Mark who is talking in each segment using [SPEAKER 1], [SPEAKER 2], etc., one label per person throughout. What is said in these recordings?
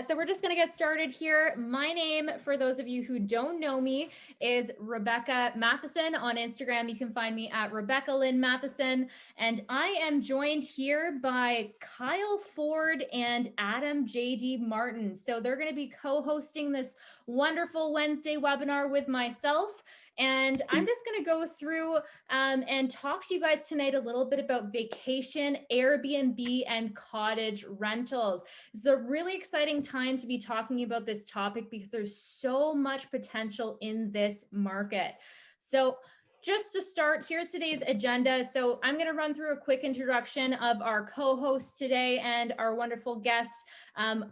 [SPEAKER 1] So we're just going to get started here. My name, for those of you who don't know me, is Rebecca Matheson. On Instagram, you can find me at Rebecca Lynn Matheson. And I am joined here by Kyle Ford and AdamJmartin. So they're going to be co-hosting this wonderful Wednesday webinar with myself. And I'm just going to go through and talk to you guys tonight a little bit about vacation, Airbnb, and cottage rentals. It's a really exciting time to be talking about this topic because there's so much potential in this market. So just to start, here's today's agenda. So I'm going to run through a quick introduction of our co-host today and our wonderful guest,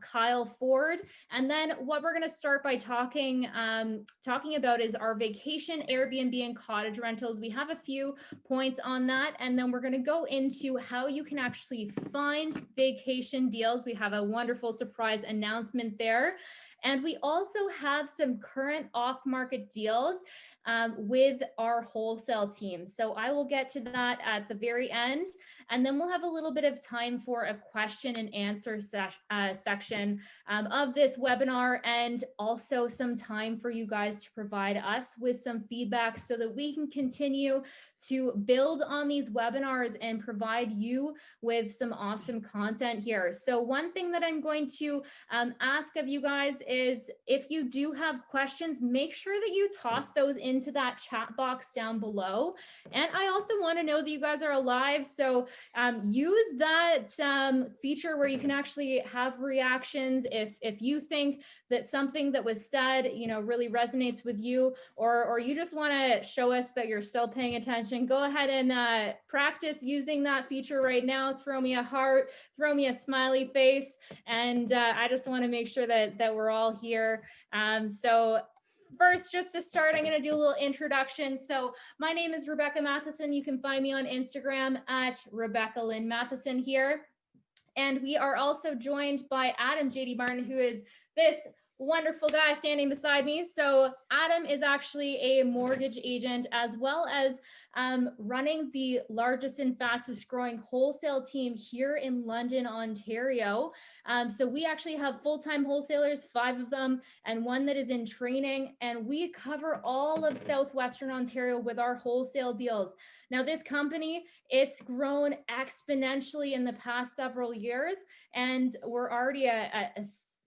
[SPEAKER 1] Kyle Ford. And then what we're going to start by talking about is our vacation, Airbnb, and cottage rentals. We have a few points on that. And then we're going to go into how you can actually find vacation deals. We have a wonderful surprise announcement there. And we also have some current off-market deals with our wholesale team. So I will get to that at the very end. And then we'll have a little bit of time for a question and answer section of this webinar, and also some time for you guys to provide us with some feedback so that we can continue to build on these webinars and provide you with some awesome content here. So one thing that I'm going to ask of you guys is, if you do have questions, make sure that you toss those into that chat box down below. And I also want to know that you guys are alive. So use that feature where you can actually have reactions. If you think that something that was said, really resonates with you, or you just want to show us that you're still paying attention, go ahead and practice using that feature right now. Throw me a heart, throw me a smiley face. And I just want to make sure that we're all here. So first, just to start, I'm going to do a little introduction. So my name is Rebecca Matheson. You can find me on Instagram at Rebecca Lynn Matheson here. And we are also joined by AdamJmartin, who is this wonderful guy standing beside me. So Adam is actually a mortgage agent, as well as running the largest and fastest growing wholesale team here in London, Ontario. So we actually have full-time wholesalers, 5 of them, and 1 that is in training. And we cover all of Southwestern Ontario with our wholesale deals. Now, this company, it's grown exponentially in the past several years, and we're already a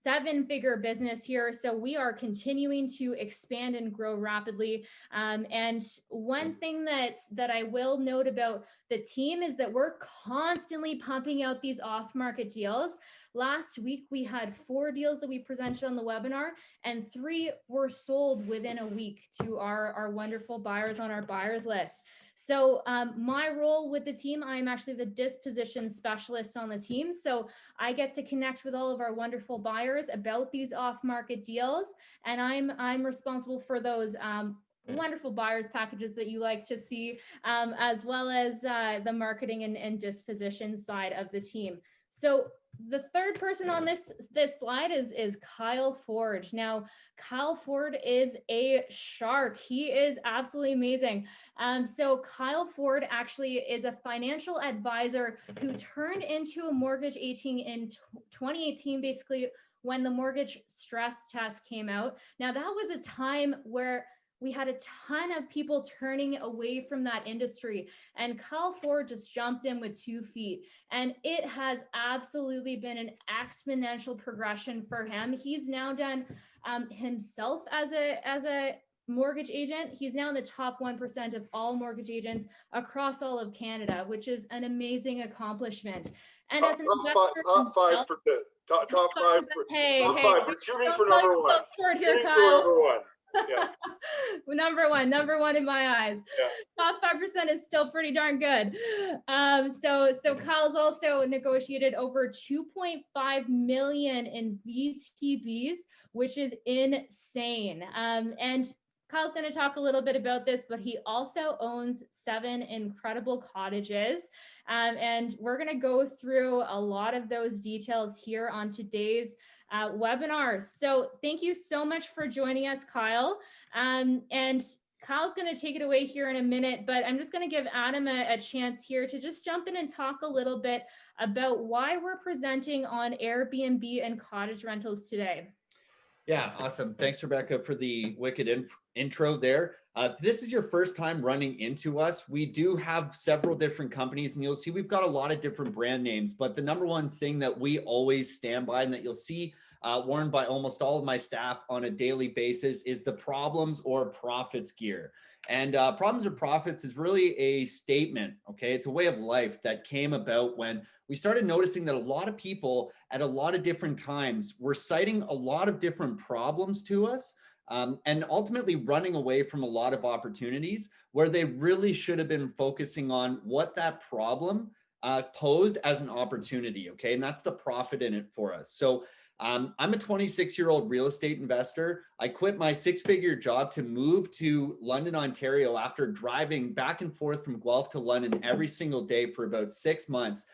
[SPEAKER 1] 7-figure business here. So we are continuing to expand and grow rapidly. And one thing that I will note about the team is that we're constantly pumping out these off-market deals. Last week, we had 4 deals that we presented on the webinar, and 3 were sold within a week to our wonderful buyers on our buyers list. So my role with the team, I'm actually the disposition specialist on the team. So I get to connect with all of our wonderful buyers about these off-market deals, and I'm responsible for those wonderful buyers packages that you like to see, as well as the marketing and disposition side of the team. So the third person on this slide is Kyle Ford. Now, Kyle Ford is a shark. He is absolutely amazing. So Kyle Ford actually is a financial advisor who turned into a mortgage agent in 2018, basically when the mortgage stress test came out. Now, that was a time where we had a ton of people turning away from that industry, and Kyle Ford just jumped in with 2 feet, and it has absolutely been an exponential progression for him. He's now done himself as a mortgage agent. He's now in the top 1% of all mortgage agents across all of Canada, which is an amazing accomplishment. And as an investor,
[SPEAKER 2] top 5%, top 5%.
[SPEAKER 1] Hey,
[SPEAKER 2] We're shooting for number 1.
[SPEAKER 1] Short here, Kyle.
[SPEAKER 2] Number 1. Yeah.
[SPEAKER 1] number one in my eyes. Yeah. Top 5% is still pretty darn good. So Kyle's also negotiated over 2.5 million in VTBs, which is insane. And Kyle's going to talk a little bit about this, but he also owns 7 incredible cottages. And we're going to go through a lot of those details here on today's webinar. So thank you so much for joining us, Kyle. And Kyle's going to take it away here in a minute, but I'm just going to give Adam a chance here to just jump in and talk a little bit about why we're presenting on Airbnb and cottage rentals today.
[SPEAKER 3] Yeah, awesome. Thanks, Rebecca, for the wicked intro there. If this is your first time running into us, we do have several different companies, and you'll see we've got a lot of different brand names. But the number one thing that we always stand by and that you'll see worn by almost all of my staff on a daily basis is the problems or profits gear. And problems or profits is really a statement, okay? It's a way of life that came about when we started noticing that a lot of people at a lot of different times were citing a lot of different problems to us, and ultimately running away from a lot of opportunities where they really should have been focusing on what that problem posed as an opportunity, okay? And that's the profit in it for us. So I'm a 26-year-old real estate investor. I quit my six-figure job to move to London, Ontario after driving back and forth from Guelph to London every single day for about 6 months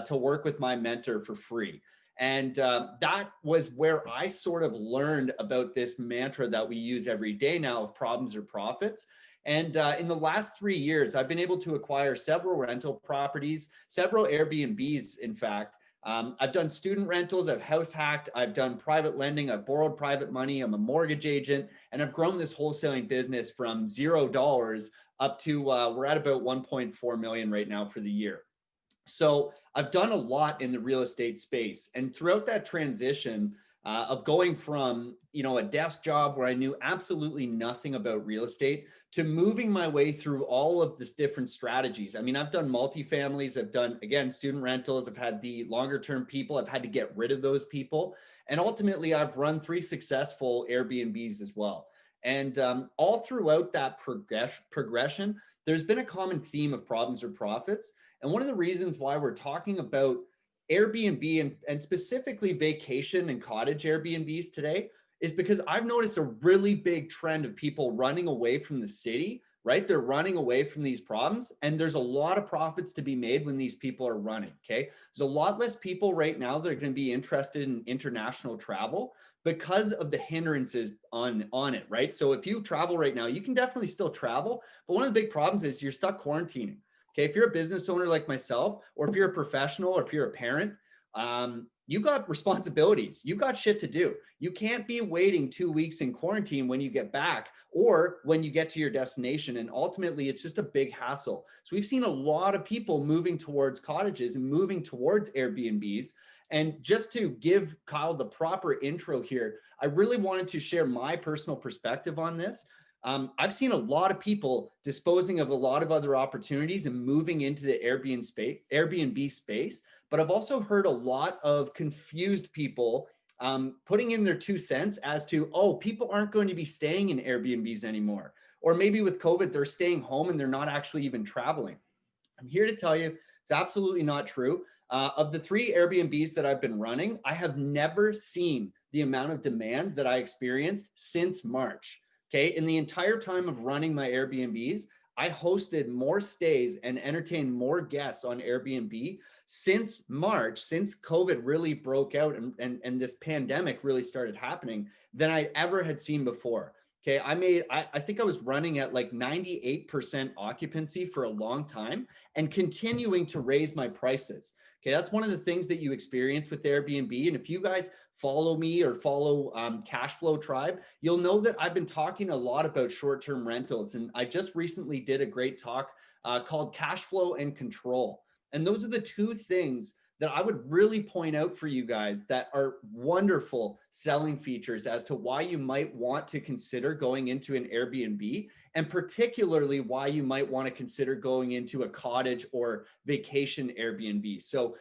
[SPEAKER 3] to work with my mentor for free. And that was where I sort of learned about this mantra that we use every day now of problems or profits. And in the last 3 years, I've been able to acquire several rental properties, several Airbnbs, in fact. I've done student rentals, I've house hacked, I've done private lending, I've borrowed private money, I'm a mortgage agent, and I've grown this wholesaling business from $0 up to we're at about 1.4 million right now for the year. So I've done a lot in the real estate space. And throughout that transition of going from, a desk job where I knew absolutely nothing about real estate to moving my way through all of this different strategies. I mean, I've done multifamilies, I've done, again, student rentals, I've had the longer term people, I've had to get rid of those people. And ultimately, I've run 3 successful Airbnbs as well. And all throughout that progression, there's been a common theme of problems or profits. And one of the reasons why we're talking about Airbnb and specifically vacation and cottage Airbnbs today is because I've noticed a really big trend of people running away from the city, right? They're running away from these problems, and there's a lot of profits to be made when these people are running, okay? There's a lot less people right now that are going to be interested in international travel because of the hindrances on it, right? So if you travel right now, you can definitely still travel, but one of the big problems is you're stuck quarantining. Okay, if you're a business owner like myself, or if you're a professional, or if you're a parent, you got responsibilities. You got shit to do. You can't be waiting 2 weeks in quarantine when you get back or when you get to your destination. And ultimately, it's just a big hassle. So we've seen a lot of people moving towards cottages and moving towards Airbnbs. And just to give Kyle the proper intro here, I really wanted to share my personal perspective on this. I've seen a lot of people disposing of a lot of other opportunities and moving into the Airbnb space, but I've also heard a lot of confused people putting in their 2 cents as to, oh, people aren't going to be staying in Airbnbs anymore. Or maybe with COVID, they're staying home and they're not actually even traveling. I'm here to tell you it's absolutely not true. Of the 3 Airbnbs that I've been running, I have never seen the amount of demand that I experienced since March. Okay, in the entire time of running my Airbnbs, I hosted more stays and entertained more guests on Airbnb since March, since COVID really broke out and this pandemic really started happening than I ever had seen before. Okay, I think I was running at like 98% occupancy for a long time and continuing to raise my prices. Okay, that's one of the things that you experience with Airbnb. And if you guys follow me or follow Cashflow Tribe, you'll know that I've been talking a lot about short-term rentals. And I just recently did a great talk called Cashflow and Control. And those are the 2 things that I would really point out for you guys that are wonderful selling features as to why you might want to consider going into an Airbnb, and particularly why you might want to consider going into a cottage or vacation Airbnb. So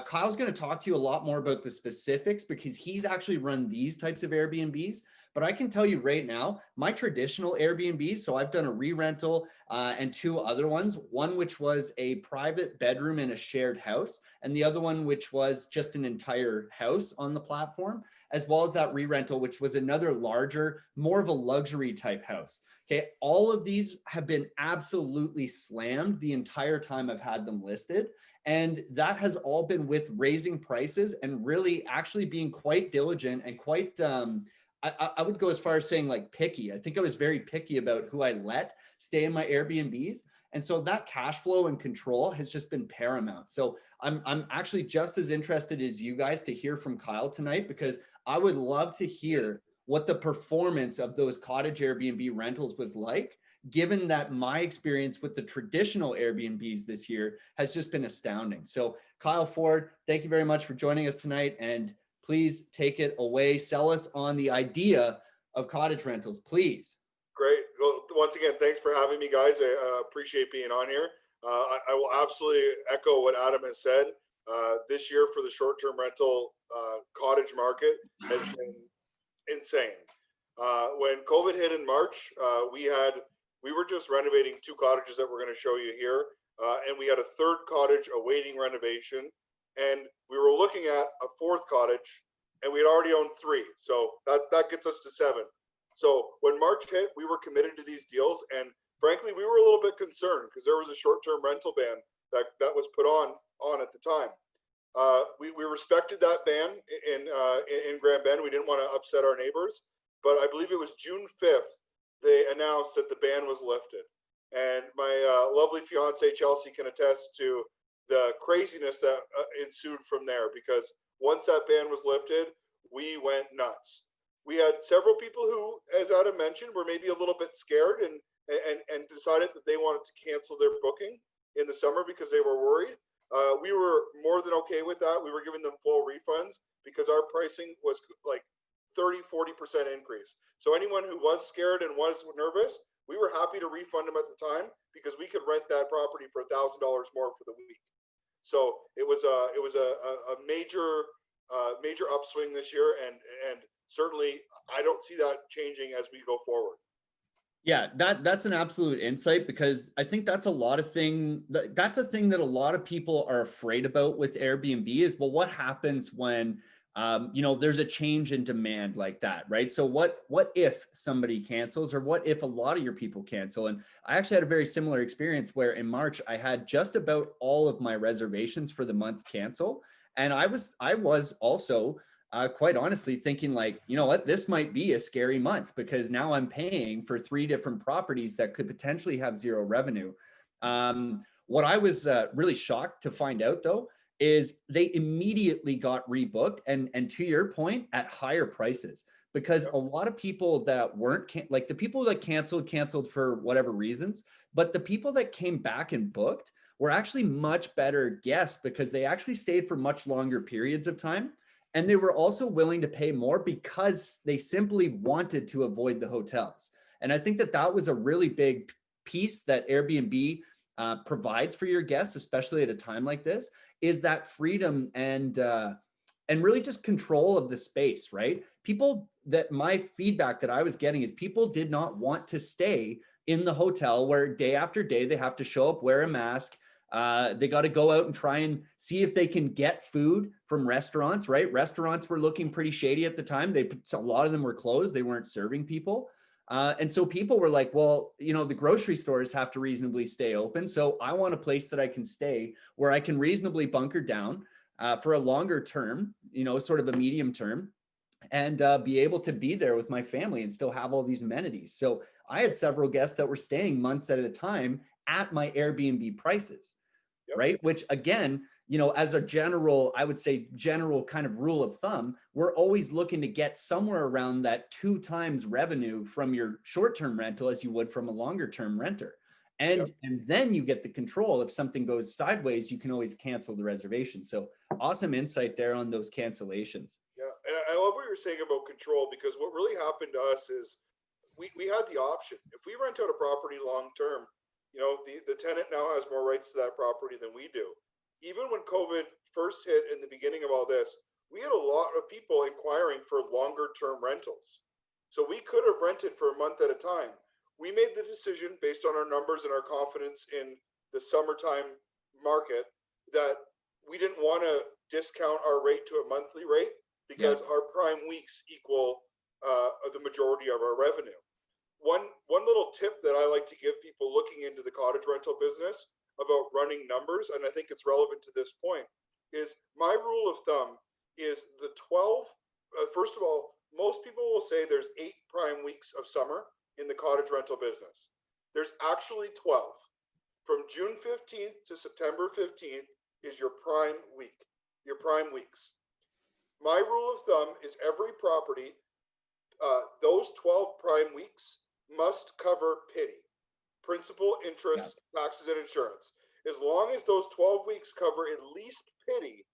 [SPEAKER 3] Kyle's going to talk to you a lot more about the specifics because he's actually run these types of Airbnbs. But I can tell you right now, my traditional Airbnb, so I've done a re-rental and 2 other ones, one which was a private bedroom in a shared house, and the other one which was just an entire house on the platform, as well as that re-rental, which was another larger, more of a luxury type house. Okay, all of these have been absolutely slammed the entire time I've had them listed. And that has all been with raising prices and really actually being quite diligent and quite I would go as far as saying like picky. I think I was very picky about who I let stay in my Airbnbs. And so that cash flow and control has just been paramount. So I'm actually just as interested as you guys to hear from Kyle tonight, because I would love to hear what the performance of those cottage Airbnb rentals was like, given that my experience with the traditional Airbnbs this year has just been astounding. So Kyle Ford, thank you very much for joining us tonight. And please take it away. Sell us on the idea of cottage rentals, please.
[SPEAKER 2] Great. Well, once again, thanks for having me, guys. I appreciate being on here. I will absolutely echo what Adam has said. This year for the short-term rental cottage market has been insane. When COVID hit in March, we were just renovating 2 cottages that we're going to show you here, and we had a 3rd cottage awaiting renovation, and we were looking at a 4th cottage, and we had already owned 3, so that gets us to 7. So when March hit, we were committed to these deals, and frankly, we were a little bit concerned because there was a short-term rental ban that was put on at the time. We respected that ban in Grand Bend. We didn't want to upset our neighbors, but I believe it was June 5th they announced that the ban was lifted, and my lovely fiance Chelsea can attest to the craziness that ensued from there, because once that ban was lifted, we went nuts. We had several people who, as Adam mentioned, were maybe a little bit scared and decided that they wanted to cancel their booking in the summer because they were worried. We were more than okay with that. We were giving them full refunds because our pricing was like 30-40% increase. So anyone who was scared and was nervous, we were happy to refund them at the time because we could rent that property for $1,000 more for the week. So it was a major upswing this year, and certainly I don't see that changing as we go forward.
[SPEAKER 3] Yeah, that's an absolute insight, because I think that's a thing that a lot of people are afraid about with Airbnb is, well, what happens when there's a change in demand like that, right? So what if somebody cancels, or what if a lot of your people cancel? And I actually had a very similar experience where in March I had just about all of my reservations for the month cancel, and I was also quite honestly thinking like, you know what, this might be a scary month, because now I'm paying for 3 different properties that could potentially have 0 revenue. What I was really shocked to find out though, is they immediately got rebooked, and to your point, at higher prices, because a lot of people that weren't like the people that canceled for whatever reasons, but the people that came back and booked were actually much better guests, because they actually stayed for much longer periods of time. And they were also willing to pay more because they simply wanted to avoid the hotels. And I think that was a really big piece that Airbnb provides for your guests, especially at a time like this, is that freedom and really just control of the space, right? My feedback that I was getting is people did not want to stay in the hotel where day after day they have to show up, wear a mask. They got to go out and try and see if they can get food from restaurants, right? Restaurants were looking pretty shady at the time. A lot of them were closed. They weren't serving people. And so people were like, well, the grocery stores have to reasonably stay open. So I want a place that I can stay where I can reasonably bunker down for a longer term, sort of a medium term, and be able to be there with my family and still have all these amenities. So I had several guests that were staying months at a time at my Airbnb prices. Yep. Right? Which again, as a general kind of rule of thumb, we're always looking to get somewhere around that 2 times revenue from your short-term rental as you would from a longer-term renter. And then you get the control. If something goes sideways, you can always cancel the reservation. So awesome insight there on those cancellations.
[SPEAKER 2] Yeah, and I love what you're saying about control, because what really happened to us is we had the option. If we rent out a property long-term, the tenant now has more rights to that property than we do. Even when COVID first hit in the beginning of all this, we had a lot of people inquiring for longer term rentals. So we could have rented for a month at a time. We made the decision based on our numbers and our confidence in the summertime market that we didn't want to discount our rate to a monthly rate, because our prime weeks equal the majority of our revenue. One little tip that I like to give people looking into the cottage rental business about running numbers, and I think it's relevant to this point, is my rule of thumb is the 12. First of all, most people will say there's 8 prime weeks of summer in the cottage rental business. There's actually 12. From June 15th to September 15th is your prime week, your prime weeks. My rule of thumb is every property, those 12 prime weeks must cover PITI, principal, interest, taxes, and insurance. As long as those 12 weeks cover at least PITI,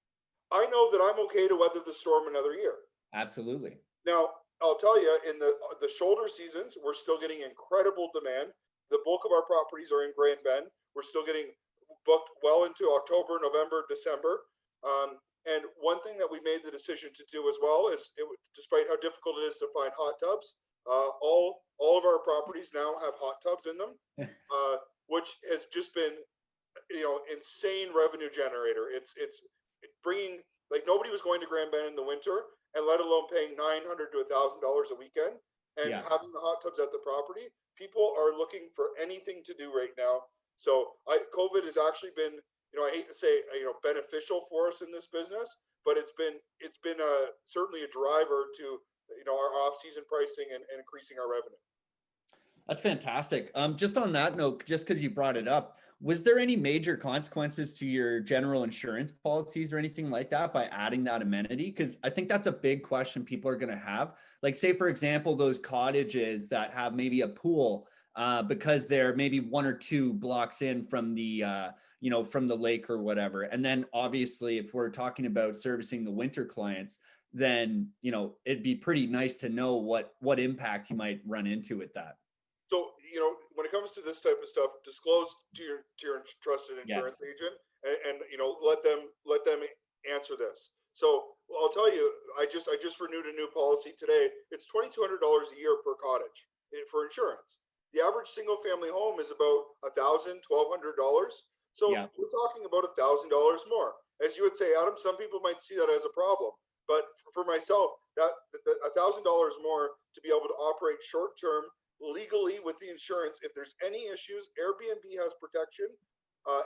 [SPEAKER 2] I know that I'm okay to weather the storm another year.
[SPEAKER 3] Absolutely.
[SPEAKER 2] Now, I'll tell you, in the shoulder seasons, we're still getting incredible demand. The bulk of our properties are in Grand Bend. We're still getting booked well into October, November, December. And one thing that we made the decision to do as well is, despite how difficult it is to find hot tubs, all of our properties now have hot tubs in them, which has just been, insane revenue generator. It's bringing, like, nobody was going to Grand Bend in the winter, and let alone paying $900 to $1,000 a weekend, and having the hot tubs at the property. People are looking for anything to do right now. So COVID has actually been, I hate to say, beneficial for us in this business, but it's been certainly a driver to, our off-season pricing and increasing our revenue.
[SPEAKER 3] That's fantastic. Just on that note, just because you brought it up, was there any major consequences to your general insurance policies or anything like that by adding that amenity? Because I think that's a big question people are going to have. Like, say, for example, those cottages that have maybe a pool because they're maybe 1 or 2 blocks in from the, from the lake or whatever. And then obviously, if we're talking about servicing the winter clients, then, it'd be pretty nice to know what impact you might run into with that.
[SPEAKER 2] So, when it comes to this type of stuff, disclose to your trusted insurance agent, and let them answer this. So I'll tell you, I just renewed a new policy today. It's $2,200 a year per cottage for insurance. The average single family home is about $1,000, $1,200. So we're talking about $1,000 more. As you would say, Adam, some people might see that as a problem, but for myself, that $1,000 more to be able to operate short term legally with the insurance. If there's any issues, Airbnb has protection.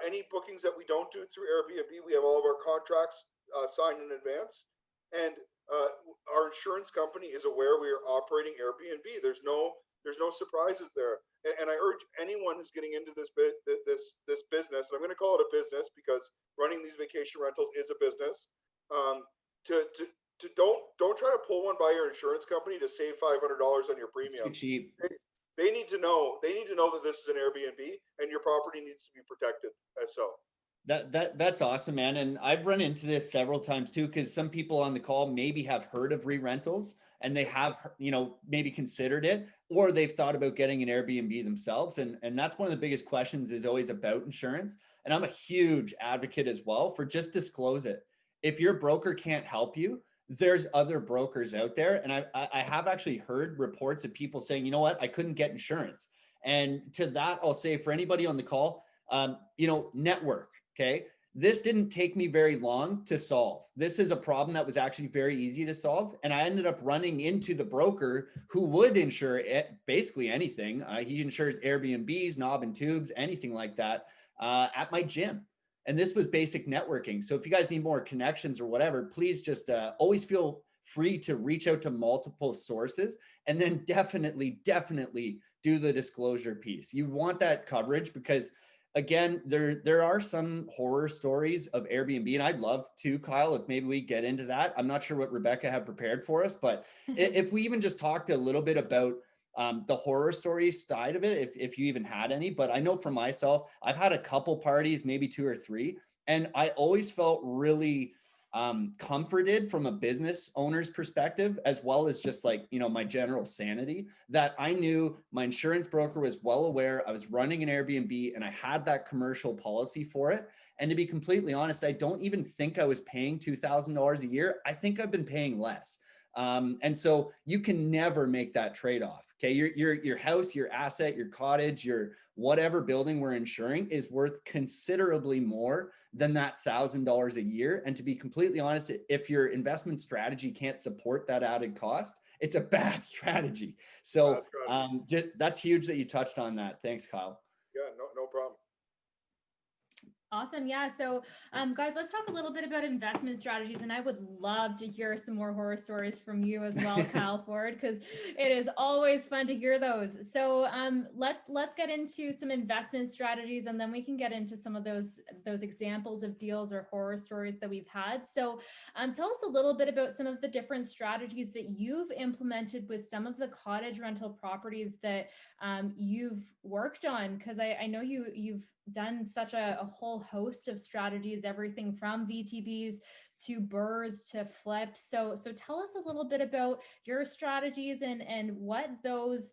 [SPEAKER 2] Any bookings that we don't do through Airbnb, we have all of our contracts signed in advance, and our insurance company is aware we are operating Airbnb. There's no surprises there. And I urge anyone who's getting into this business, and I'm going to call it a business because running these vacation rentals is a business, to don't try to pull one by your insurance company to save $500 on your premium.
[SPEAKER 3] It's too cheap.
[SPEAKER 2] They need to know that this is an Airbnb and your property needs to be protected as so.
[SPEAKER 3] That's awesome, man. And I've run into this several times too, because some people on the call maybe have heard of ReRentals and they have, maybe considered it, or they've thought about getting an Airbnb themselves. And that's one of the biggest questions is always about insurance. And I'm a huge advocate as well for just disclose it. If your broker can't help you, there's other brokers out there. And I have actually heard reports of people saying, you know what, I couldn't get insurance. And to that, I'll say for anybody on the call, network, okay? This didn't take me very long to solve. This is a problem that was actually very easy to solve. And I ended up running into the broker who would insure basically anything. He insures Airbnbs, knob and tubes, anything like that at my gym. And this was basic networking. So if you guys need more connections or whatever, please just always feel free to reach out to multiple sources, and then definitely do the disclosure piece. You want that coverage because, again, there are some horror stories of Airbnb, and I'd love to, Kyle, if maybe we get into that. I'm not sure what Rebecca had prepared for us, but if we even just talked a little bit about the horror story side of it, if you even had any. But I know for myself, I've had a couple parties, maybe 2 or 3, and I always felt really comforted from a business owner's perspective, as well as just like, my general sanity, that I knew my insurance broker was well aware I was running an Airbnb and I had that commercial policy for it. And to be completely honest, I don't even think I was paying $2,000 a year. I think I've been paying less. And so you can never make that trade-off. Okay. Your house, your asset, your cottage, your whatever building we're insuring is worth considerably more than that $1,000 a year. And to be completely honest, if your investment strategy can't support that added cost, it's a bad strategy. So that's huge that you touched on that. Thanks, Kyle.
[SPEAKER 2] Yeah, no problem.
[SPEAKER 1] Awesome. Yeah. So, guys, let's talk a little bit about investment strategies. And I would love to hear some more horror stories from you as well, Kyle Ford, because it is always fun to hear those. So, let's get into some investment strategies, and then we can get into some of those examples of deals or horror stories that we've had. So, tell us a little bit about some of the different strategies that you've implemented with some of the cottage rental properties that you've worked on, because I know you've done such a whole host of strategies, everything from VTBs to burrs to flips. So tell us a little bit about your strategies and what those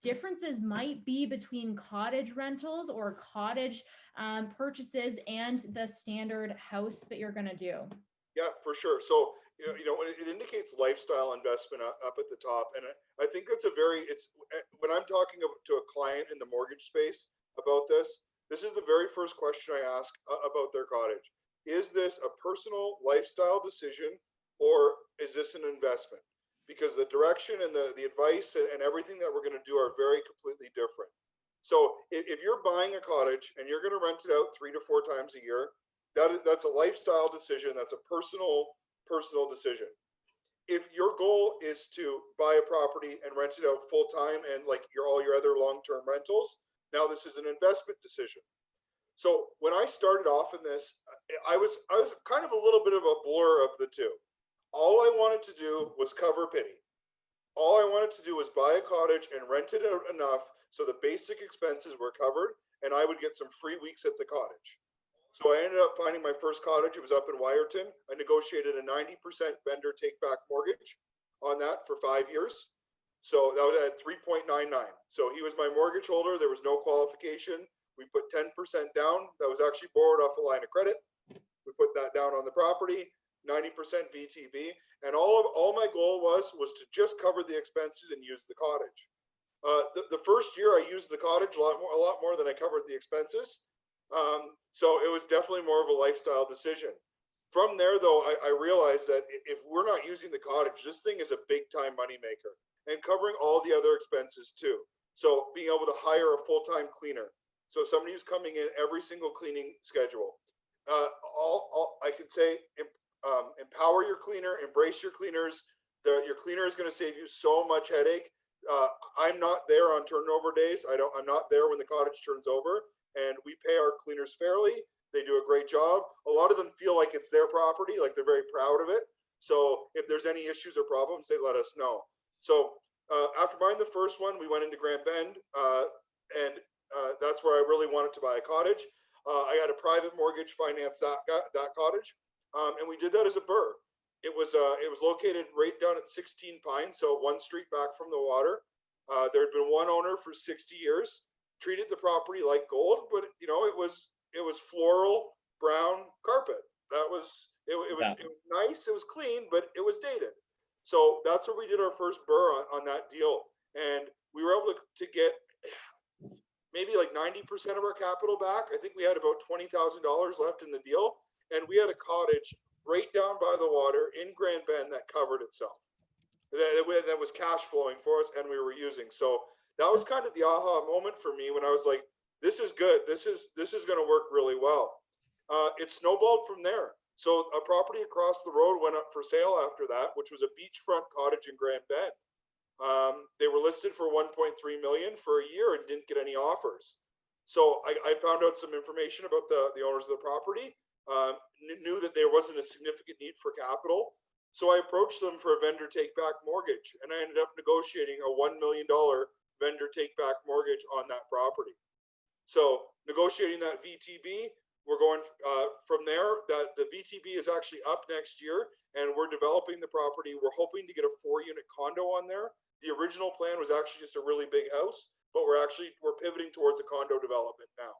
[SPEAKER 1] differences might be between cottage rentals or cottage purchases and the standard house that you're going to do.
[SPEAKER 2] Yeah, for sure. So, it indicates lifestyle investment up at the top. And I think that's when I'm talking to a client in the mortgage space about this is the very first question I ask about their cottage. Is this a personal lifestyle decision, or is this an investment? Because the direction and the advice and everything that we're going to do are very completely different. So if you're buying a cottage and you're going to rent it out 3 to 4 times a year, that's a lifestyle decision. That's a personal decision. If your goal is to buy a property and rent it out full time and like all your other long-term rentals, now this is an investment decision. So when I started off in this, I was kind of a little bit of a blur of the two. All I wanted to do was cover pity. All I wanted to do was buy a cottage and rent it out enough so the basic expenses were covered and I would get some free weeks at the cottage. So I ended up finding my first cottage. It was up in Wyerton. I negotiated a 90% vendor take back mortgage on that for 5 years. So that was at 3.99. So he was my mortgage holder. There was no qualification. We put 10% down. That was actually borrowed off a line of credit. We put that down on the property, 90% VTB. And all my goal was to just cover the expenses and use the cottage. The first year I used the cottage a lot more than I covered the expenses. So it was definitely more of a lifestyle decision. From there, though, I realized that if we're not using the cottage, this thing is a big time moneymaker and covering all the other expenses too. So being able to hire a full-time cleaner. So somebody who's coming in every single cleaning schedule. I can say, empower your cleaner, embrace your cleaners. Your cleaner is going to save you so much headache. I'm not there on turnover days. I'm not there when the cottage turns over. And we pay our cleaners fairly. They do a great job. A lot of them feel like it's their property, like they're very proud of it. So if there's any issues or problems, they let us know. So after buying the first one, we went into Grand Bend, and that's where I really wanted to buy a cottage. I had a private mortgage finance that cottage, and we did that as a burr. It was located right down at 16 Pines, so one street back from the water. There had been one owner for 60 years. Treated the property like gold, but it was floral brown carpet. It was nice. It was clean, but it was dated. So that's where we did our first burr on that deal, and we were able to get maybe like 90% of our capital back. I think we had about $20,000 left in the deal, and we had a cottage right down by the water in Grand Bend that covered itself. That was cash flowing for us, and we were using. So that was kind of the aha moment for me when I was like, this is good. This is going to work really well. It snowballed from there. So a property across the road went up for sale after that, which was a beachfront cottage in Grand Bend. They were listed for 1.3 million for a year and didn't get any offers. So I found out some information about the owners of the property, knew that there wasn't a significant need for capital. So I approached them for a vendor take back mortgage, and I ended up negotiating a $1 million vendor take back mortgage on that property. So negotiating that VTB, we're going from there. That the VTB is actually up next year, and we're developing the property. We're hoping to get a 4-unit condo on there. The original plan was actually just a really big house, but we're pivoting towards a condo development now.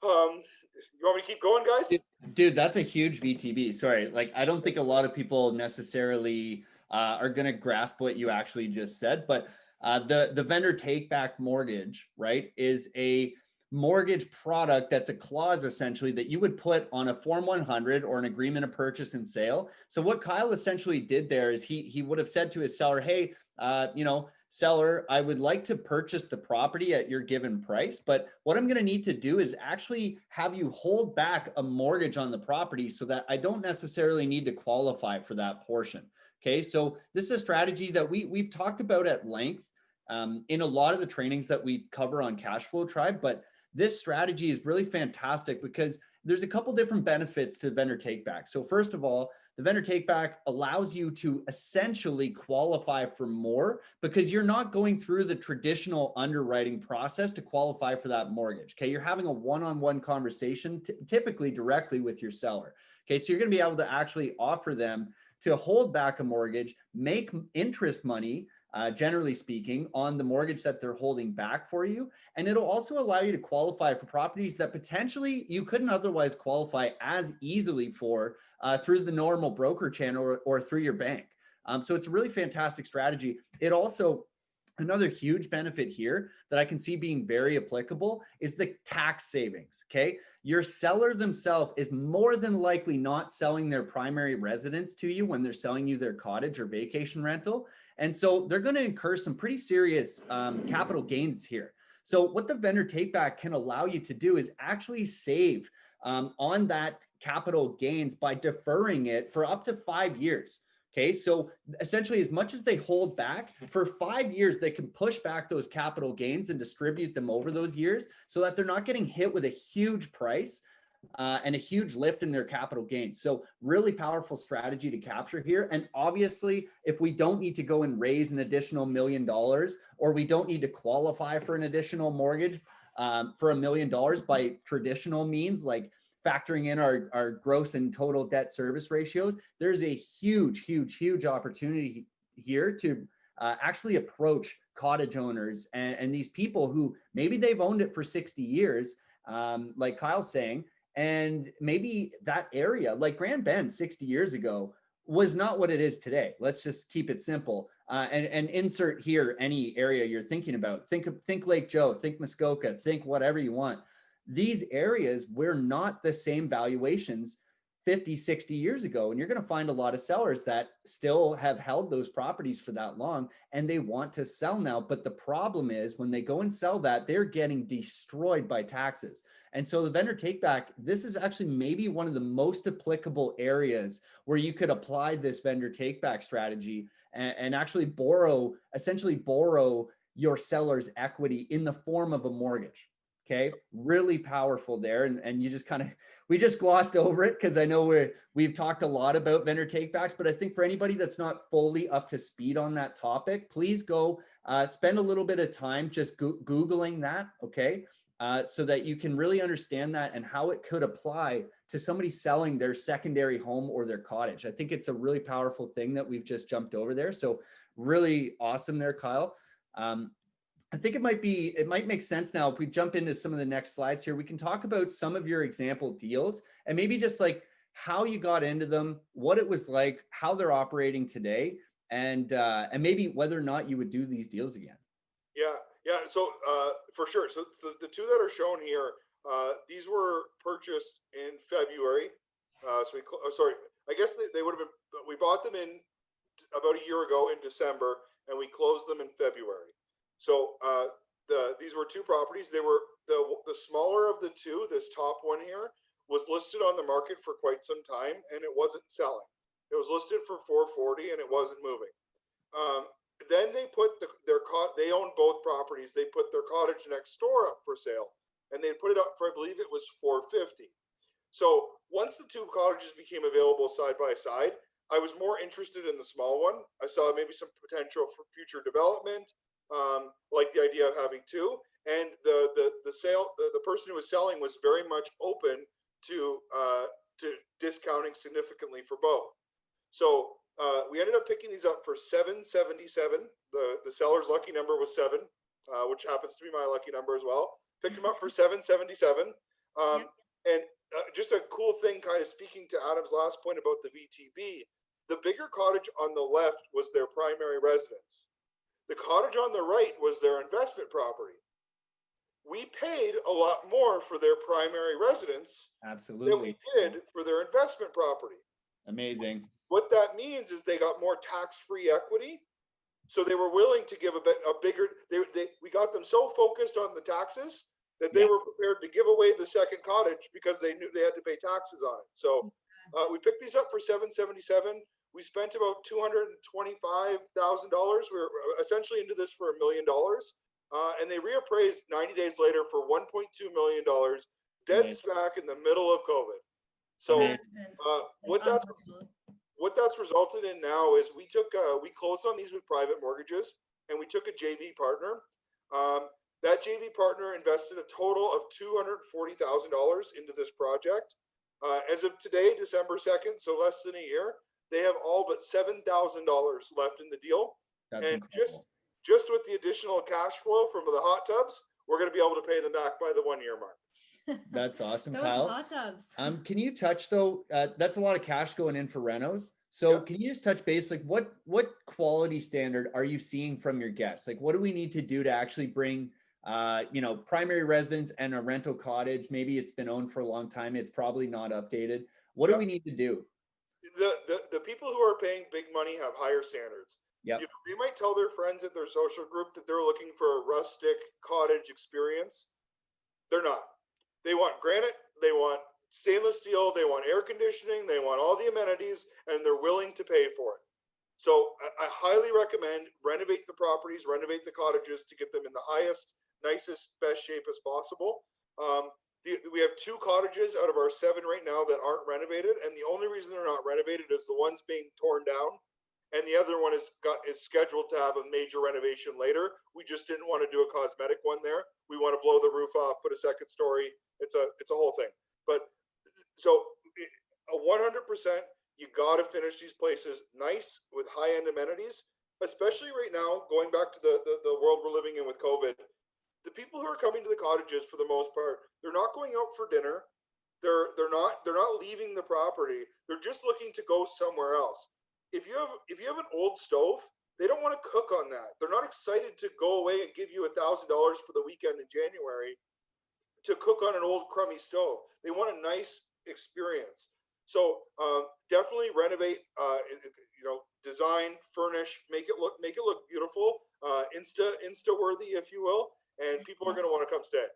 [SPEAKER 2] You want me to keep going, guys?
[SPEAKER 3] Dude, that's a huge VTB. Sorry, like I don't think a lot of people necessarily are going to grasp what you actually just said, but the vendor take back mortgage, right, is a mortgage product that's a clause essentially that you would put on a Form 100 or an agreement of purchase and sale. So what Kyle essentially did there is he would have said to his seller, hey, seller, I would like to purchase the property at your given price, but what I'm going to need to do is actually have you hold back a mortgage on the property so that I don't necessarily need to qualify for that portion. Okay, so this is a strategy that we've talked about at length in a lot of the trainings that we cover on Cash Flow Tribe, but this strategy is really fantastic because there's a couple different benefits to vendor take back. So first of all, the vendor take back allows you to essentially qualify for more because you're not going through the traditional underwriting process to qualify for that mortgage. Okay, you're having a one-on-one conversation, typically directly with your seller. Okay, so you're going to be able to actually offer them to hold back a mortgage, make interest money, generally speaking, on the mortgage that they're holding back for you. And it'll also allow you to qualify for properties that potentially you couldn't otherwise qualify as easily for through the normal broker channel or through your bank. So it's a really fantastic strategy. It also, another huge benefit here that I can see being very applicable is the tax savings, okay? Your seller themselves is more than likely not selling their primary residence to you when they're selling you their cottage or vacation rental. And so they're going to incur some pretty serious capital gains here. So what the vendor take back can allow you to do is actually save on that capital gains by deferring it for up to 5 years. Okay, so essentially, as much as they hold back for 5 years, they can push back those capital gains and distribute them over those years so that they're not getting hit with a huge price and a huge lift in their capital gains. So really powerful strategy to capture here. And obviously, if we don't need to go and raise an additional $1 million, or we don't need to qualify for an additional mortgage for $1 million by traditional means, like factoring in our gross and total debt service ratios, there's a huge opportunity here to actually approach cottage owners and these people who maybe they've owned it for 60 years, like Kyle's saying, and maybe that area, like Grand Bend 60 years ago, was not what it is today. Let's just keep it simple. And insert here any area you're thinking about. Think Lake Joe, think Muskoka, think whatever you want. These areas were not the same valuations 50, 60 years ago. And you're going to find a lot of sellers that still have held those properties for that long and they want to sell now. But the problem is when they go and sell that, they're getting destroyed by taxes. And so the vendor take back, this is actually maybe one of the most applicable areas where you could apply this vendor take back strategy and actually essentially borrow your seller's equity in the form of a mortgage. Okay, really powerful there. And you just we just glossed over it because I know we've talked a lot about vendor takebacks, but I think for anybody that's not fully up to speed on that topic, please go spend a little bit of time just Googling that, okay? So that you can really understand that and how it could apply to somebody selling their secondary home or their cottage. I think it's a really powerful thing that we've just jumped over there. So really awesome there, Kyle. I think it might make sense now if we jump into some of the next slides here. We can talk about some of your example deals and maybe just like how you got into them, what it was like, how they're operating today, and maybe whether or not you would do these deals again.
[SPEAKER 2] Yeah. So for sure. So the two that are shown here, these were purchased in February. I guess they would have been. We bought them in about a year ago in December, and we closed them in February. So these were two properties. They were the smaller of the two. This top one here was listed on the market for quite some time, and it wasn't selling. It was listed for $440, and it wasn't moving. Then they put they owned both properties. They put their cottage next door up for sale, and they put it up for, I believe it was $450. So once the two cottages became available side by side, I was more interested in the small one. I saw maybe some potential for future development. Like the idea of having two, and the person who was selling was very much open to discounting significantly for both. So we ended up picking these up for $777. The seller's lucky number was 7, which happens to be my lucky number as well. Picked them up for $777. And just a cool thing, kind of speaking to Adam's last point about the VTB, the bigger cottage on the left was their primary residence. The cottage on the right was their investment property. We paid a lot more for their primary residence
[SPEAKER 3] Absolutely.
[SPEAKER 2] than we did for their investment property.
[SPEAKER 3] Amazing.
[SPEAKER 2] What that means is they got more tax-free equity. So they were willing to give a bigger, we got them so focused on the taxes that they
[SPEAKER 3] Yeah.
[SPEAKER 2] were prepared to give away the second cottage because they knew they had to pay taxes on it. So we picked these up for $777. We spent about $225,000. We were essentially into this for $1 million. And they reappraised 90 days later for $1.2 million, dead
[SPEAKER 3] Nice.
[SPEAKER 2] smack in the middle of COVID. So what that's resulted in now is we closed on these with private mortgages, and we took a JV partner. That JV partner invested a total of $240,000 into this project. As of today, December 2nd, so less than a year, they have all but $7,000 left in the deal.
[SPEAKER 3] That's
[SPEAKER 2] and
[SPEAKER 3] incredible.
[SPEAKER 2] just with the additional cash flow from the hot tubs, we're going to be able to pay them back by the 1 year mark.
[SPEAKER 3] That's awesome,
[SPEAKER 1] Those
[SPEAKER 3] Kyle.
[SPEAKER 1] hot tubs.
[SPEAKER 3] Can you touch though? That's a lot of cash going in for renos. So
[SPEAKER 2] Yep.
[SPEAKER 3] Can you just touch base? Like what quality standard are you seeing from your guests? Like what do we need to do to actually bring, primary residence and a rental cottage? Maybe it's been owned for a long time. It's probably not updated. What do we need to do?
[SPEAKER 2] The people who are paying big money have higher standards.
[SPEAKER 3] Yep.
[SPEAKER 2] They might tell their friends at their social group that they're looking for a rustic cottage experience. They're not. They want granite, they want stainless steel, they want air conditioning, they want all the amenities, and they're willing to pay for it. So I highly recommend renovate the properties, renovate the cottages to get them in the highest, nicest, best shape as possible. We have 2 cottages out of our 7 right now that aren't renovated, and the only reason they're not renovated is the one's being torn down, and the other one is scheduled to have a major renovation later. We just didn't want to do a cosmetic one there. We want to blow the roof off, put a second story. It's a whole thing. But so 100%, you got to finish these places nice with high-end amenities, especially right now, going back to the world we're living in with COVID. The people who are coming to the cottages, for the most part, they're not going out for dinner. They're not leaving the property. They're just looking to go somewhere else. If you have an old stove, they don't want to cook on that. They're not excited to go away and give you $1,000 for the weekend in January to cook on an old crummy stove. They want a nice experience. So definitely renovate, design, furnish, make it look beautiful, Insta worthy, if you will, and people are going to want to come stay.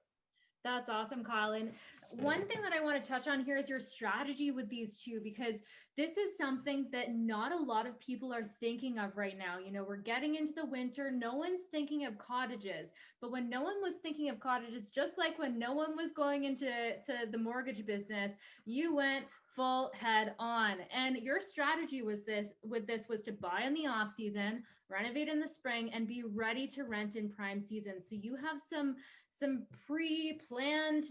[SPEAKER 1] That's awesome, Colin. One thing that I want to touch on here is your strategy with these 2, because this is something that not a lot of people are thinking of right now. We're getting into the winter. No one's thinking of cottages. But when no one was thinking of cottages, just like when no one was going into the mortgage business, you went full head on. And your strategy was was to buy in the off season, renovate in the spring, and be ready to rent in prime season. So you have some pre-planned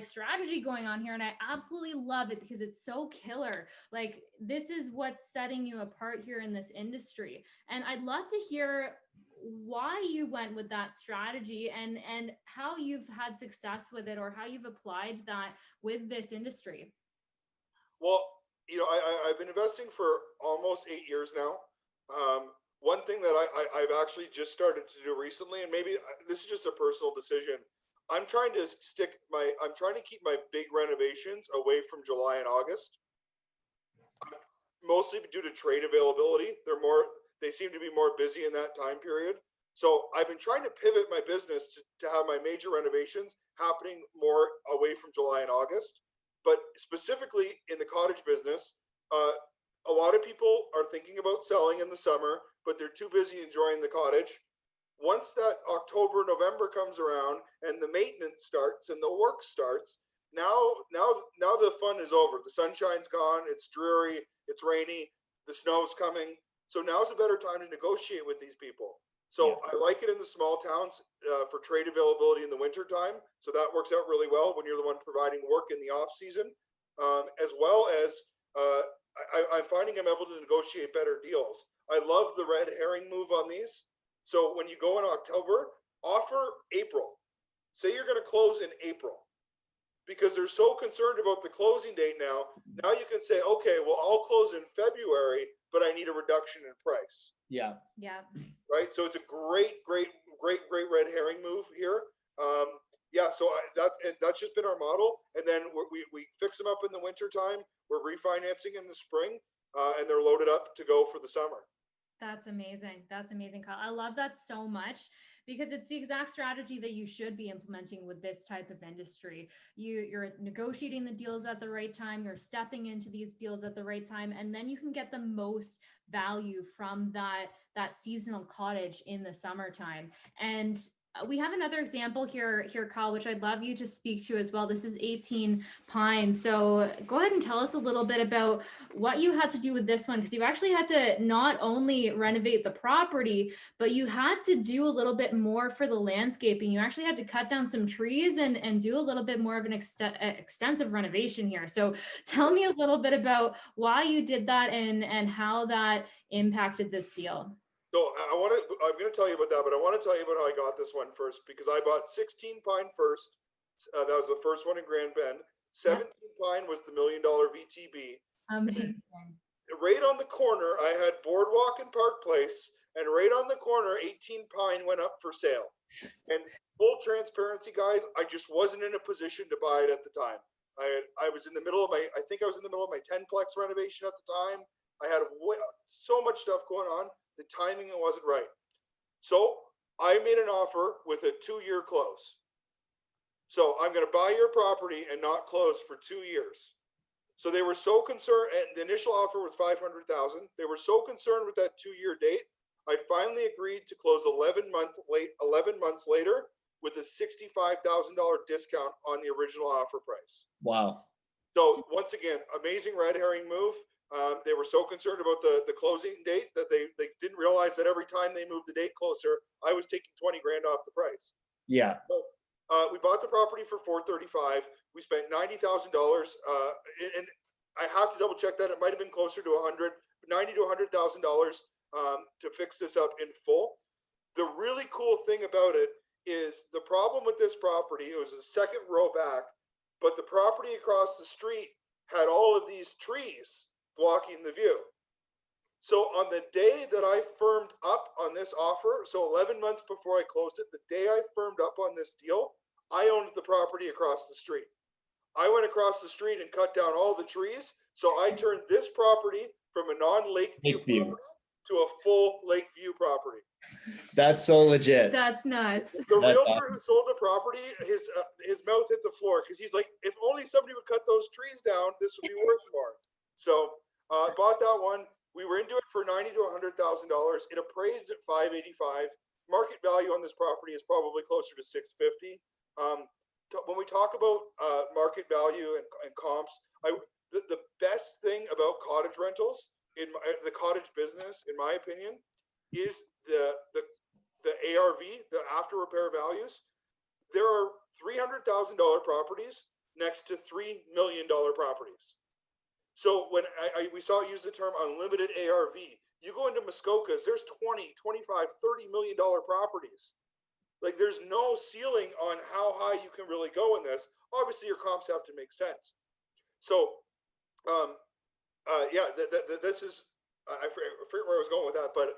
[SPEAKER 1] strategy going on here, and I absolutely love it because it's so killer. Like, this is what's setting you apart here in this industry. And I'd love to hear why you went with that strategy and how you've had success with it, or how you've applied that with this industry.
[SPEAKER 2] Well, I've been investing for almost 8 years now. One thing that I've actually just started to do recently, and maybe this is just a personal decision, I'm trying to keep my big renovations away from July and August, mostly due to trade availability. They seem to be more busy in that time period. So I've been trying to pivot my business to have my major renovations happening more away from July and August. But specifically in the cottage business, a lot of people are thinking about selling in the summer, but they're too busy enjoying the cottage. Once that October, November comes around and the maintenance starts and the work starts, now the fun is over. The sunshine's gone, it's dreary, it's rainy, the snow's coming. So now's a better time to negotiate with these people. So I like it in the small towns for trade availability in the winter time. So that works out really well when you're the one providing work in the off season, as well as I'm finding I'm able to negotiate better deals. I love the red herring move on these. So when you go in October, offer April. Say you're going to close in April, because they're so concerned about the closing date now. Now you can say, okay, well, I'll close in February, but I need a reduction in price.
[SPEAKER 3] Yeah.
[SPEAKER 1] Yeah.
[SPEAKER 2] Right. So it's a great red herring move here. So that's just been our model. And then we fix them up in the winter time. We're refinancing in the spring, and they're loaded up to go for the summer.
[SPEAKER 1] That's amazing. That's amazing, Kyle. I love that so much because it's the exact strategy that you should be implementing with this type of industry. You're negotiating the deals at the right time, you're stepping into these deals at the right time, and then you can get the most value from that seasonal cottage in the summertime. And we have another example here, Kyle, which I'd love you to speak to as well. This is 18 Pines. So go ahead and tell us a little bit about what you had to do with this one, because you actually had to not only renovate the property, but you had to do a little bit more for the landscaping. You actually had to cut down some trees and do a little bit more of an extensive renovation here. So tell me a little bit about why you did that and how that impacted this deal.
[SPEAKER 2] So I'm going to tell you about that, but I want to tell you about how I got this one first, because I bought 16 Pine first. That was the first one in Grand Bend. 17 Pine was the $1 million VTB.
[SPEAKER 1] Amazing.
[SPEAKER 2] Right on the corner, I had Boardwalk and Park Place, and right on the corner, 18 Pine went up for sale. And full transparency, guys, I just wasn't in a position to buy it at the time. I was in the middle of my 10-plex renovation at the time. I had so much stuff going on. The timing wasn't right. So I made an offer with a 2-year close. So I'm going to buy your property and not close for 2 years. So they were so concerned, and the initial offer was $500,000. They were so concerned with that 2-year date. I finally agreed to close 11 months later with a $65,000 discount on the original offer price.
[SPEAKER 3] Wow.
[SPEAKER 2] So once again, amazing red herring move. They were so concerned about the closing date that they didn't realize that every time they moved the date closer, I was taking 20 grand off the price.
[SPEAKER 3] Yeah.
[SPEAKER 2] So, we bought the property for $435. We spent $90,000, and I have to double check that. It might have been closer to $90,000 to $100,000 to fix this up in full. The really cool thing about it is the problem with this property. It was the second row back, but the property across the street had all of these trees blocking the view. So on the day that I firmed up on this offer, so 11 months before I closed it, the day I firmed up on this deal, I owned the property across the street. I went across the street and cut down all the trees. So I turned this property from a non-lake view property to a full lake view property.
[SPEAKER 3] That's so legit.
[SPEAKER 1] That's nuts.
[SPEAKER 2] The realtor who sold the property, his mouth hit the floor because he's like, if only somebody would cut those trees down, this would be worth more. So bought that one. We were into it for $90,000 to $100,000. It appraised at $585. Market value on this property is probably closer to $650. When we talk about market value and comps, the best thing about cottage rentals in the cottage business, in my opinion, is the ARV, the after repair values. There are $300,000 properties next to $3 million properties. So when we saw it use the term unlimited ARV, you go into Muskoka's, there's 20, 25, $30 million properties. Like there's no ceiling on how high you can really go in this. Obviously your comps have to make sense. So, this is, I forget where I was going with that, but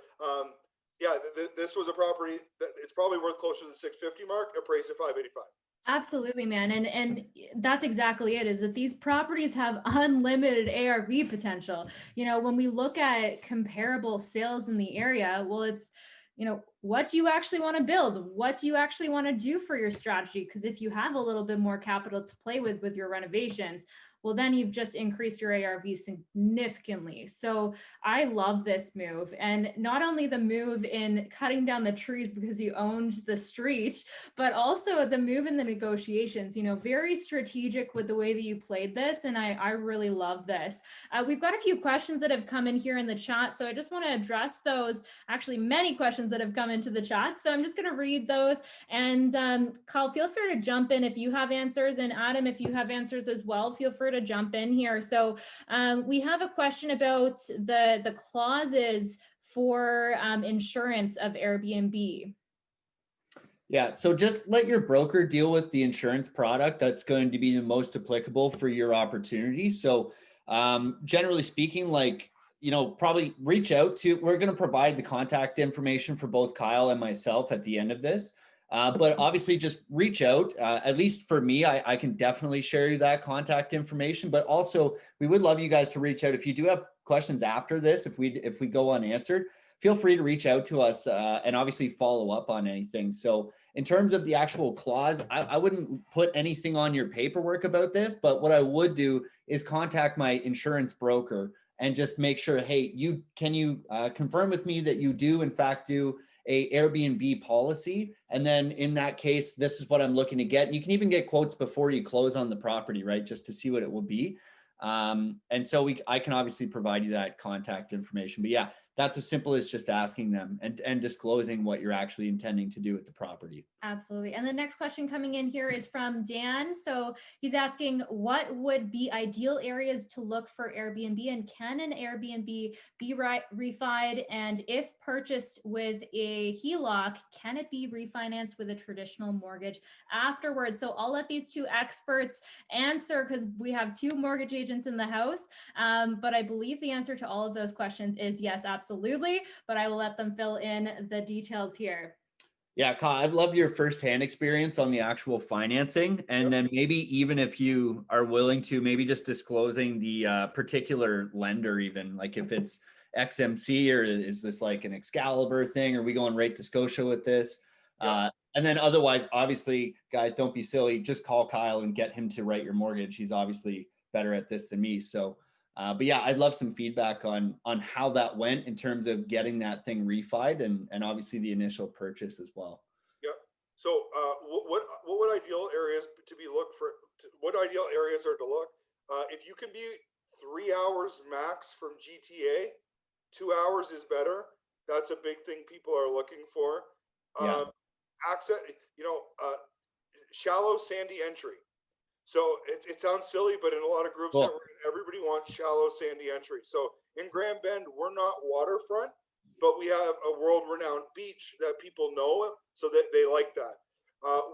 [SPEAKER 2] this was a property that it's probably worth closer to the 650 mark, appraised at 585.
[SPEAKER 1] Absolutely, man. And that's exactly it, is that these properties have unlimited ARV potential. You know, when we look at comparable sales in the area, well, it's, you know, what do you actually want to build? What do you actually want to do for your strategy? Because if you have a little bit more capital to play with your renovations, well, then you've just increased your ARV significantly. So I love this move. And not only the move in cutting down the trees because you owned the street, but also the move in the negotiations, you know, very strategic with the way that you played this. And I really love this. We've got a few questions that have come in here in the chat. So I just want to address those, actually many questions that have come into the chat. So I'm just going to read those. And Kyle, feel free to jump in if you have answers. And Adam, if you have answers as well, feel free to jump in here. So we have a question about the clauses for insurance of Airbnb.
[SPEAKER 3] Yeah, so just let your broker deal with the insurance product that's going to be the most applicable for your opportunity. So generally speaking, like, you know, probably reach out to, we're going to provide the contact information for both Kyle and myself at the end of this. But obviously just reach out, at least for me, I can definitely share you that contact information, but also we would love you guys to reach out if you do have questions after this, if we go unanswered, feel free to reach out to us and obviously follow up on anything. So in terms of the actual clause, I wouldn't put anything on your paperwork about this, but what I would do is contact my insurance broker and just make sure, hey, can you confirm with me that you do in fact do a Airbnb policy? And then in that case, this is what I'm looking to get. And you can even get quotes before you close on the property, right? Just to see what it will be. And so I can obviously provide you that contact information, but yeah, that's as simple as just asking them and disclosing what you're actually intending to do with the property.
[SPEAKER 1] Absolutely. And the next question coming in here is from Dan. So he's asking, what would be ideal areas to look for Airbnb, and can an Airbnb be refied? And if purchased with a HELOC, can it be refinanced with a traditional mortgage afterwards? So I'll let these two experts answer because we have two mortgage agents in the house. But I believe the answer to all of those questions is yes, absolutely. But I will let them fill in the details here.
[SPEAKER 3] Yeah, Kyle, I'd love your firsthand experience on the actual financing. And then maybe even if you are willing to, maybe just disclosing the particular lender, even like if it's XMC or is this like an Excalibur thing? Are we going right to Scotia with this? And then otherwise, obviously, guys, don't be silly. Just call Kyle and get him to write your mortgage. He's obviously better at this than me. So, but yeah, I'd love some feedback on how that went in terms of getting that thing refied and obviously the initial purchase as well.
[SPEAKER 2] Yep. So what would ideal areas to be looked for? What ideal areas are to look? If you can be 3 hours max from GTA, 2 hours is better. That's a big thing people are looking for. Access, shallow sandy entry. So it sounds silly, but in a lot of groups, everybody wants shallow sandy entry. So in Grand Bend, we're not waterfront, but we have a world-renowned beach that people know, so that they like that.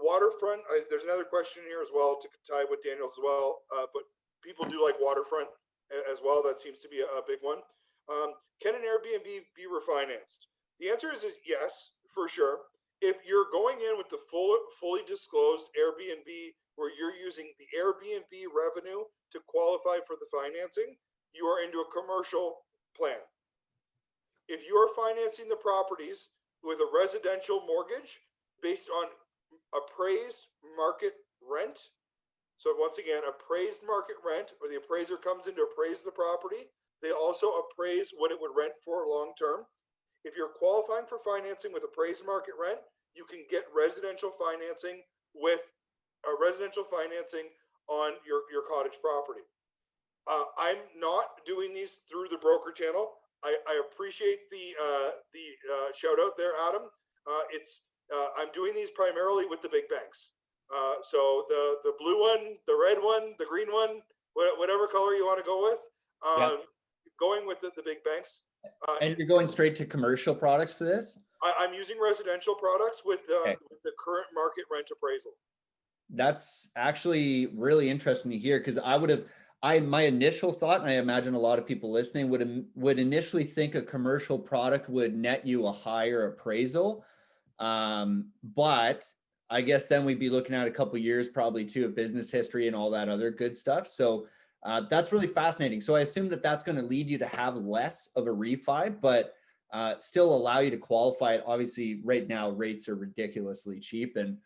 [SPEAKER 2] Waterfront, there's another question here as well to tie with Daniel's as well, but people do like waterfront as well. That seems to be a big one. Can an Airbnb be refinanced? The answer is yes, for sure. If you're going in with the fully disclosed Airbnb, where you're using the Airbnb revenue to qualify for the financing, you are into a commercial plan. If you are financing the properties with a residential mortgage based on appraised market rent, so once again, appraised market rent, or the appraiser comes in to appraise the property, they also appraise what it would rent for long term. If you're qualifying for financing with appraised market rent, you can get residential financing with residential financing on your cottage property. I'm not doing these through the broker channel. I appreciate the shout out there, Adam. I'm doing these primarily with the big banks. So the blue one, the red one, the green one, whatever color you want to go with, going with the big banks.
[SPEAKER 3] And you're going straight to commercial products for this?
[SPEAKER 2] I'm using residential products with the current market rent appraisal.
[SPEAKER 3] That's actually really interesting to hear, because my initial thought, and I imagine a lot of people listening would initially think a commercial product would net you a higher appraisal. But I guess then we'd be looking at a couple of years probably too of business history and all that other good stuff. So that's really fascinating. So I assume that that's going to lead you to have less of a refi, but still allow you to qualify it. Obviously right now rates are ridiculously cheap, and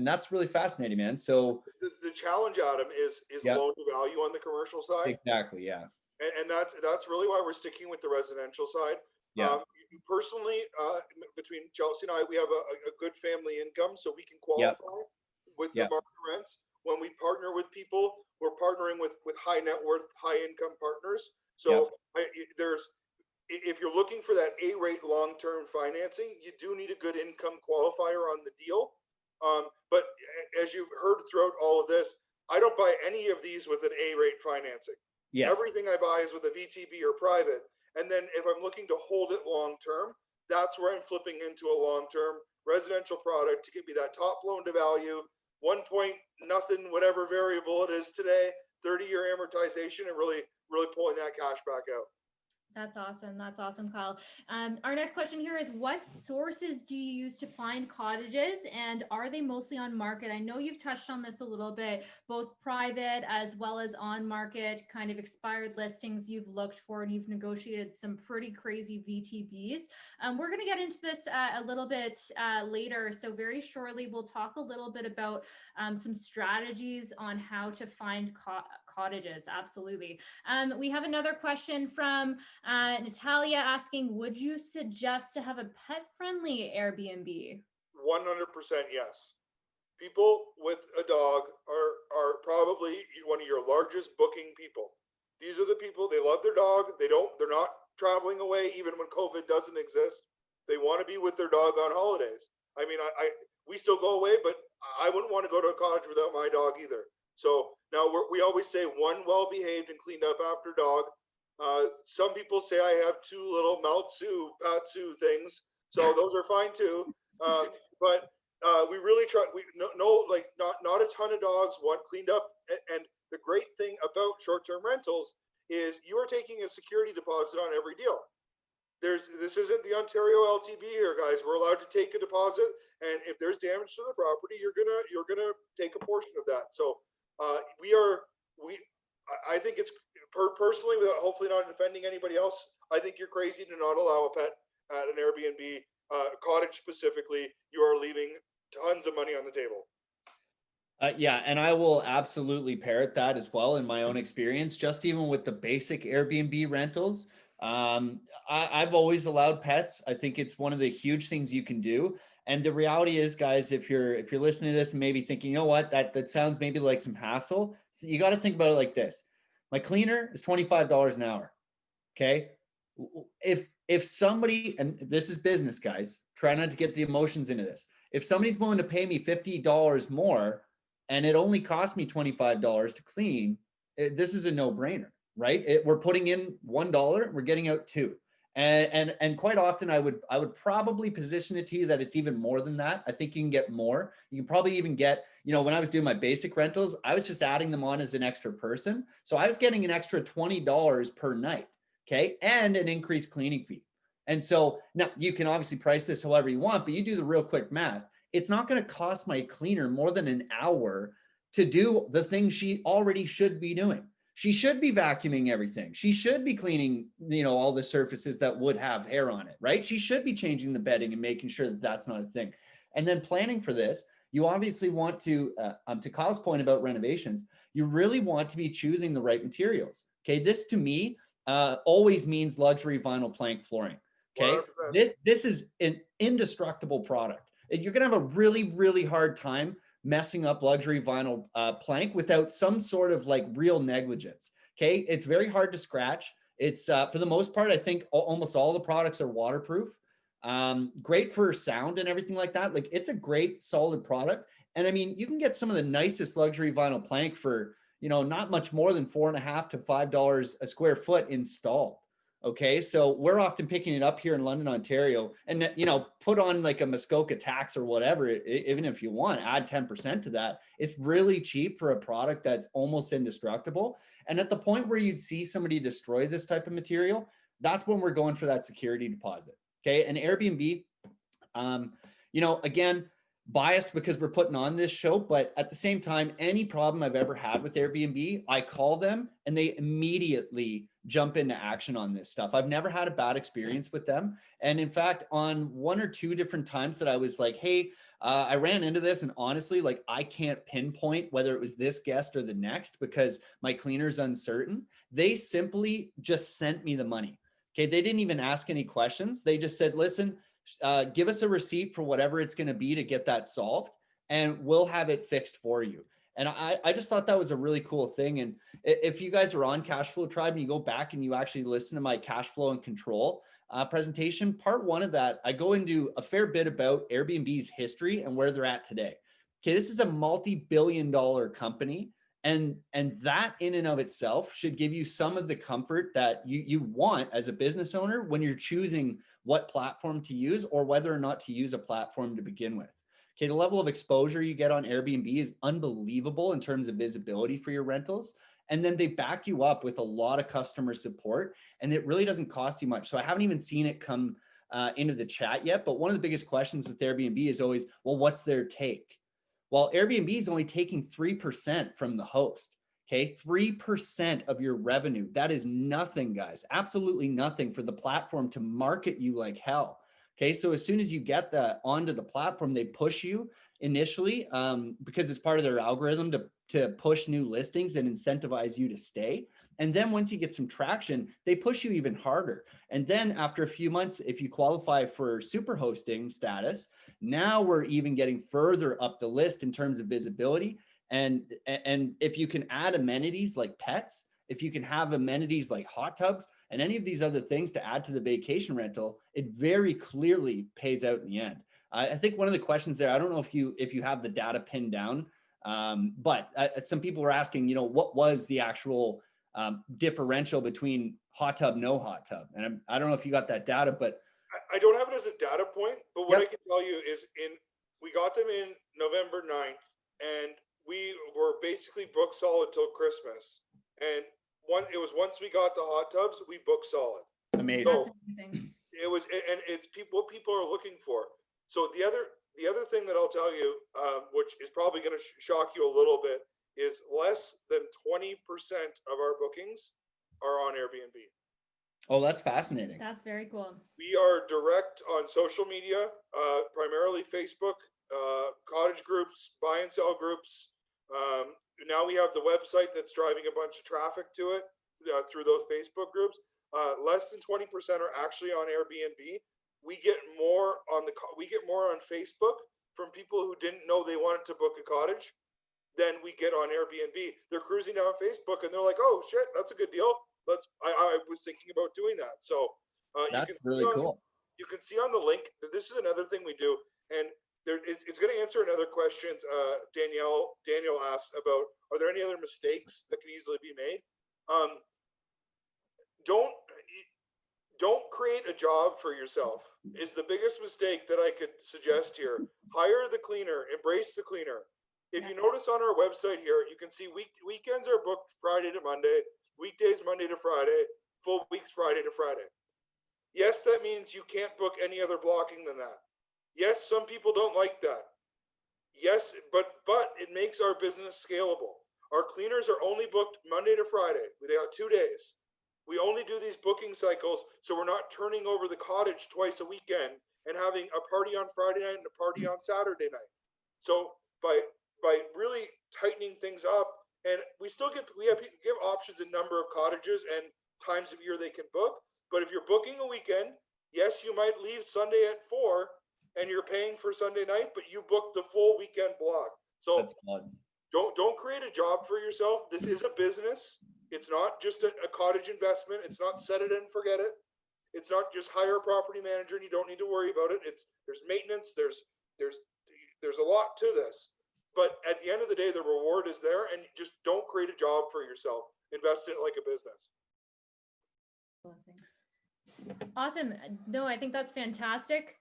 [SPEAKER 3] that's really fascinating, man. So
[SPEAKER 2] the challenge, Adam, is loan to value on the commercial side.
[SPEAKER 3] Exactly, yeah.
[SPEAKER 2] And that's really why we're sticking with the residential side. Personally, between Chelsea and I, we have a good family income, so we can qualify with the market rents. When we partner with people, we're partnering with high net worth, high income partners. So if you're looking for that A-rate long-term financing, you do need a good income qualifier on the deal. But as you've heard throughout all of this, I don't buy any of these with an A-rate financing. Everything I buy is with a VTB or private. And then if I'm looking to hold it long-term, that's where I'm flipping into a long-term residential product to give me that top loan to value, 1 point nothing, whatever variable it is today, 30-year amortization, and really pulling that cash back out.
[SPEAKER 1] That's awesome. That's awesome, Kyle. Our next question here is, what sources do you use to find cottages, and are they mostly on market? I know you've touched on this a little bit, both private as well as on market, kind of expired listings you've looked for, and you've negotiated some pretty crazy VTBs. We're going to get into this a little bit later. So very shortly, we'll talk a little bit about some strategies on how to find cottages. Absolutely. We have another question from Natalia asking, would you suggest to have a pet-friendly Airbnb?
[SPEAKER 2] 100% yes. People with a dog are probably one of your largest booking people. These are the people, they love their dog. They're not traveling away even when COVID doesn't exist. They want to be with their dog on holidays. I mean, we still go away, but I wouldn't want to go to a cottage without my dog either. So now we always say one well-behaved and cleaned up after dog. Some people say I have two little Maltsu, Patsu things, so those are fine too. But we really try. We no like not a ton of dogs. One cleaned up, and the great thing about short-term rentals is you are taking a security deposit on every deal. This isn't the Ontario LTB here, guys. We're allowed to take a deposit, and if there's damage to the property, you're gonna take a portion of that. So I think it's personally, without hopefully not offending anybody else, I think you're crazy to not allow a pet at an Airbnb cottage specifically. You are leaving tons of money on the table.
[SPEAKER 3] Yeah, and I will absolutely parrot that as well in my own experience. Just even with the basic Airbnb rentals, I've always allowed pets. I think it's one of the huge things you can do. And the reality is, guys, if you're listening to this and maybe thinking, you know what, that sounds maybe like some hassle, you got to think about it like this. My cleaner is $25 an hour. Okay. If somebody, and this is business, guys, try not to get the emotions into this. If somebody's willing to pay me $50 more and it only cost me $25 to clean, this is a no-brainer, right? We're putting in $1, we're getting out $2. And quite often I would probably position it to you that it's even more than that. I think you can get more. You can probably even get, when I was doing my basic rentals, I was just adding them on as an extra person. So I was getting an extra $20 per night. Okay. And an increased cleaning fee. And so now you can obviously price this however you want, but you do the real quick math. It's not going to cost my cleaner more than an hour to do the thing she already should be doing. She should be vacuuming everything. She should be cleaning, all the surfaces that would have hair on it, right? She should be changing the bedding and making sure that that's not a thing. And then planning for this, you obviously want to Kyle's point about renovations, you really want to be choosing the right materials. Okay. This to me always means luxury vinyl plank flooring. Okay. 100%. This is an indestructible product. You're going to have a really, really hard time messing up luxury vinyl plank without some sort of like real negligence. Okay. It's very hard to scratch. It's for the most part, I think almost all the products are waterproof. Great for sound and everything like that. Like it's a great solid product. And I mean, you can get some of the nicest luxury vinyl plank for, not much more than $4.50 to $5 a square foot installed. Okay. So we're often picking it up here in London, Ontario, and, put on like a Muskoka tax or whatever, even if you want, add 10% to that. It's really cheap for a product that's almost indestructible. And at the point where you'd see somebody destroy this type of material, that's when we're going for that security deposit. Okay. And Airbnb, again, biased because we're putting on this show, but at the same time, any problem I've ever had with Airbnb, I call them and they immediately jump into action on this stuff. I've never had a bad experience with them. And in fact, on one or two different times that I was like, hey, I ran into this, and honestly, like I can't pinpoint whether it was this guest or the next because my cleaner's uncertain. They simply just sent me the money. Okay. They didn't even ask any questions. They just said, listen, give us a receipt for whatever it's going to be to get that solved, and we'll have it fixed for you. And I just thought that was a really cool thing. And if you guys are on Cashflow Tribe and you go back and you actually listen to my cash flow and control presentation, part one of that, I go into a fair bit about Airbnb's history and where they're at today. Okay, this is a multi-billion-dollar company. And that in and of itself should give you some of the comfort that you want as a business owner when you're choosing what platform to use or whether or not to use a platform to begin with. Okay, the level of exposure you get on Airbnb is unbelievable in terms of visibility for your rentals. And then they back you up with a lot of customer support, and it really doesn't cost you much. So I haven't even seen it come into the chat yet. But one of the biggest questions with Airbnb is always, well, what's their take? Well, Airbnb is only taking 3% from the host. Okay, 3% of your revenue. That is nothing, guys. Absolutely nothing for the platform to market you like hell. Okay, so as soon as you get that onto the platform, they push you initially because it's part of their algorithm to push new listings and incentivize you to stay. And then once you get some traction, they push you even harder. And then after a few months, if you qualify for super hosting status, now we're even getting further up the list in terms of visibility. And if you can add amenities like pets, if you can have amenities like hot tubs and any of these other things to add to the vacation rental, it very clearly pays out in the end. I think one of the questions there, I don't know if you have the data pinned down, but some people were asking, what was the actual differential between hot tub, no hot tub? And I don't know if you got that data, but
[SPEAKER 2] I don't have it as a data point, but what
[SPEAKER 3] Yep.
[SPEAKER 2] I can tell you is we got them in November 9th, and we were basically booked solid till Christmas. And once we got the hot tubs, we booked solid.
[SPEAKER 3] amazing.
[SPEAKER 1] That's amazing.
[SPEAKER 2] It was, and it's what people are looking for. So the other thing that I'll tell you, which is probably going to shock you a little bit, is less than 20% of our bookings are on Airbnb.
[SPEAKER 3] Oh, that's fascinating.
[SPEAKER 1] That's very cool.
[SPEAKER 2] We are direct on social media, primarily Facebook, cottage groups, buy and sell groups. Now we have the website that's driving a bunch of traffic to it through those Facebook groups. Less than 20% are actually on Airbnb. We get more on Facebook from people who didn't know they wanted to book a cottage than we get on Airbnb. They're cruising down Facebook and they're like, "Oh shit, that's a good deal. I was thinking about doing that." So
[SPEAKER 3] That's really cool.
[SPEAKER 2] You can see on the link. This is another thing we do, and it's going to answer another questions. Daniel asked about: are there any other mistakes that can easily be made? Don't create a job for yourself is the biggest mistake that I could suggest here. Hire the cleaner, embrace the cleaner. If you notice on our website here, you can see weekends are booked Friday to Monday, weekdays Monday to Friday, full weeks Friday to Friday. Yes, that means you can't book any other blocking than that. Yes, some people don't like that. Yes, but it makes our business scalable. Our cleaners are only booked Monday to Friday. They got 2 days. We only do these booking cycles so we're not turning over the cottage twice a weekend and having a party on Friday night and a party on Saturday night. So by really tightening things up, and we give options in number of cottages and times of year they can book. But if you're booking a weekend, yes, you might leave Sunday at 4 and you're paying for Sunday night, but you booked the full weekend block. So
[SPEAKER 3] That's fun.
[SPEAKER 2] Don't create a job for yourself. This is a business. It's not just a cottage investment. It's not set it and forget it. It's not just hire a property manager and you don't need to worry about it. There's maintenance. There's a lot to this. But at the end of the day, the reward is there, and just don't create a job for yourself. Invest in it like a business.
[SPEAKER 1] Awesome. No, I think that's fantastic.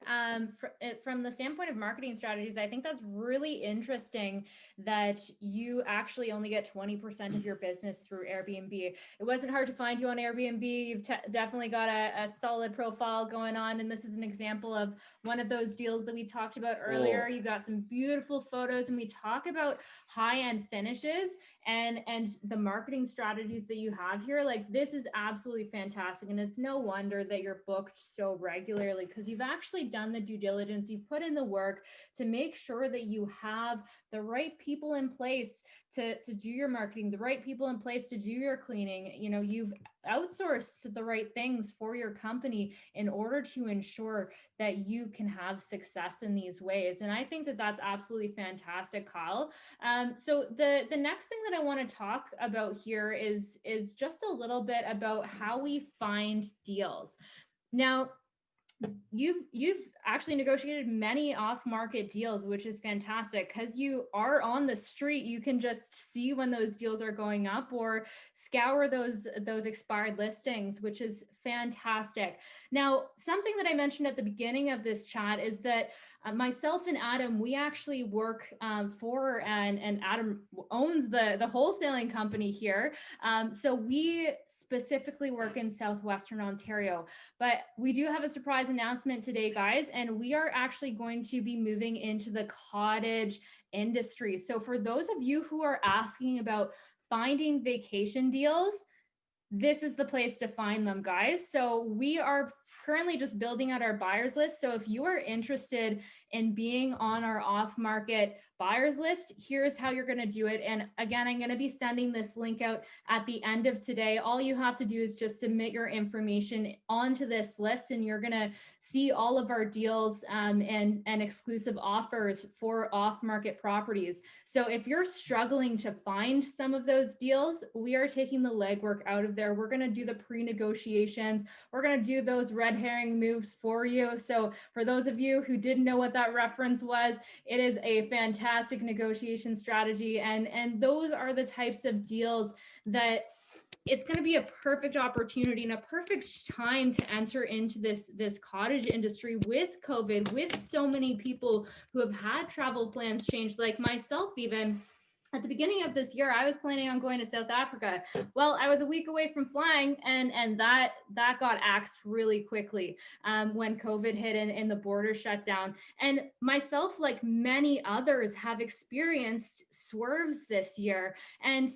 [SPEAKER 1] From the standpoint of marketing strategies, I think that's really interesting that you actually only get 20% of your business through Airbnb. It wasn't hard to find you on Airbnb. You've definitely got a solid profile going on. And this is an example of one of those deals that we talked about earlier. You got some beautiful photos, and we talk about high-end finishes and the marketing strategies that you have here. Like, this is absolutely fantastic. And it's no wonder that you're booked so regularly, because you've actually done the due diligence. You've put in the work to make sure that you have the right people in place to do your marketing, the right people in place to do your cleaning. You've outsourced the right things for your company in order to ensure that you can have success in these ways. And I think that that's absolutely fantastic, Kyle. So the next thing that I want to talk about here is just a little bit about how we find deals. Now, you've actually negotiated many off-market deals, which is fantastic because you are on the street. You can just see when those deals are going up or scour those expired listings, which is fantastic. Now, something that I mentioned at the beginning of this chat is that myself and Adam, we actually work for, and Adam owns the wholesaling company here. So we specifically work in Southwestern Ontario, but we do have a surprise announcement today, guys, and we are actually going to be moving into the cottage industry. So for those of you who are asking about finding vacation deals, this is the place to find them, guys. So we are currently just building out our buyers list. So if you are interested in being on our off-market buyers list, here's how you're going to do it. And again, I'm going to be sending this link out at the end of today. All you have to do is just submit your information onto this list, and you're going to see all of our deals and exclusive offers for off-market properties. So if you're struggling to find some of those deals, we are taking the legwork out of there. We're going to do the pre-negotiations. We're going to do those red herring moves for you. So for those of you who didn't know what that reference was, it is a fantastic negotiation strategy. And those are the types of deals that it's going to be a perfect opportunity and a perfect time to enter into this cottage industry with COVID, with so many people who have had travel plans changed, like myself even. At the beginning of this year, I was planning on going to South Africa. Well, I was a week away from flying, and that got axed really quickly when COVID hit and the border shut down. And myself, like many others, have experienced swerves this year. And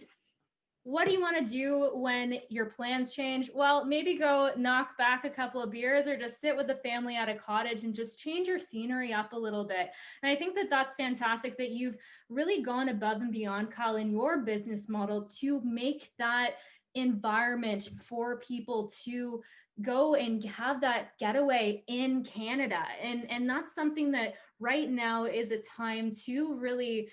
[SPEAKER 1] what do you want to do when your plans change? Well, maybe go knock back a couple of beers or just sit with the family at a cottage and just change your scenery up a little bit. And I think that that's fantastic that you've really gone above and beyond, Kyle, in your business model to make that environment for people to go and have that getaway in Canada. And that's something that right now is a time to really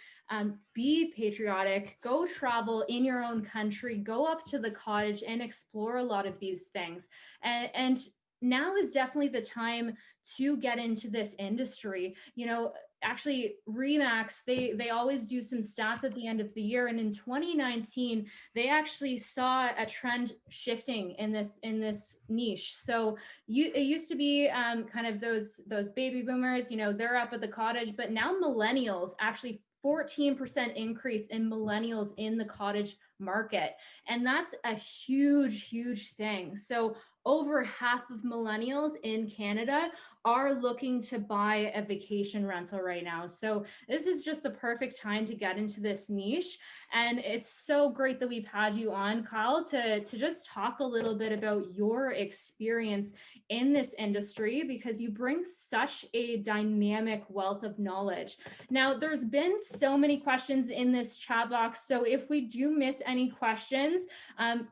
[SPEAKER 1] be patriotic, go travel in your own country, go up to the cottage and explore a lot of these things. And now is definitely the time to get into this industry. You know, actually Remax, they always do some stats at the end of the year. And in 2019, they actually saw a trend shifting in this niche. So it used to be kind of those baby boomers, you know, they're up at the cottage, but now millennials, actually 14% increase in millennials in the cottage market. And that's a huge, huge thing. So over half of millennials in Canada are looking to buy a vacation rental right now. So this is just the perfect time to get into this niche. And it's so great that we've had you on, Kyle, to just talk a little bit about your experience in this industry, because you bring such a dynamic wealth of knowledge. Now, there's been so many questions in this chat box. So if we do miss any questions,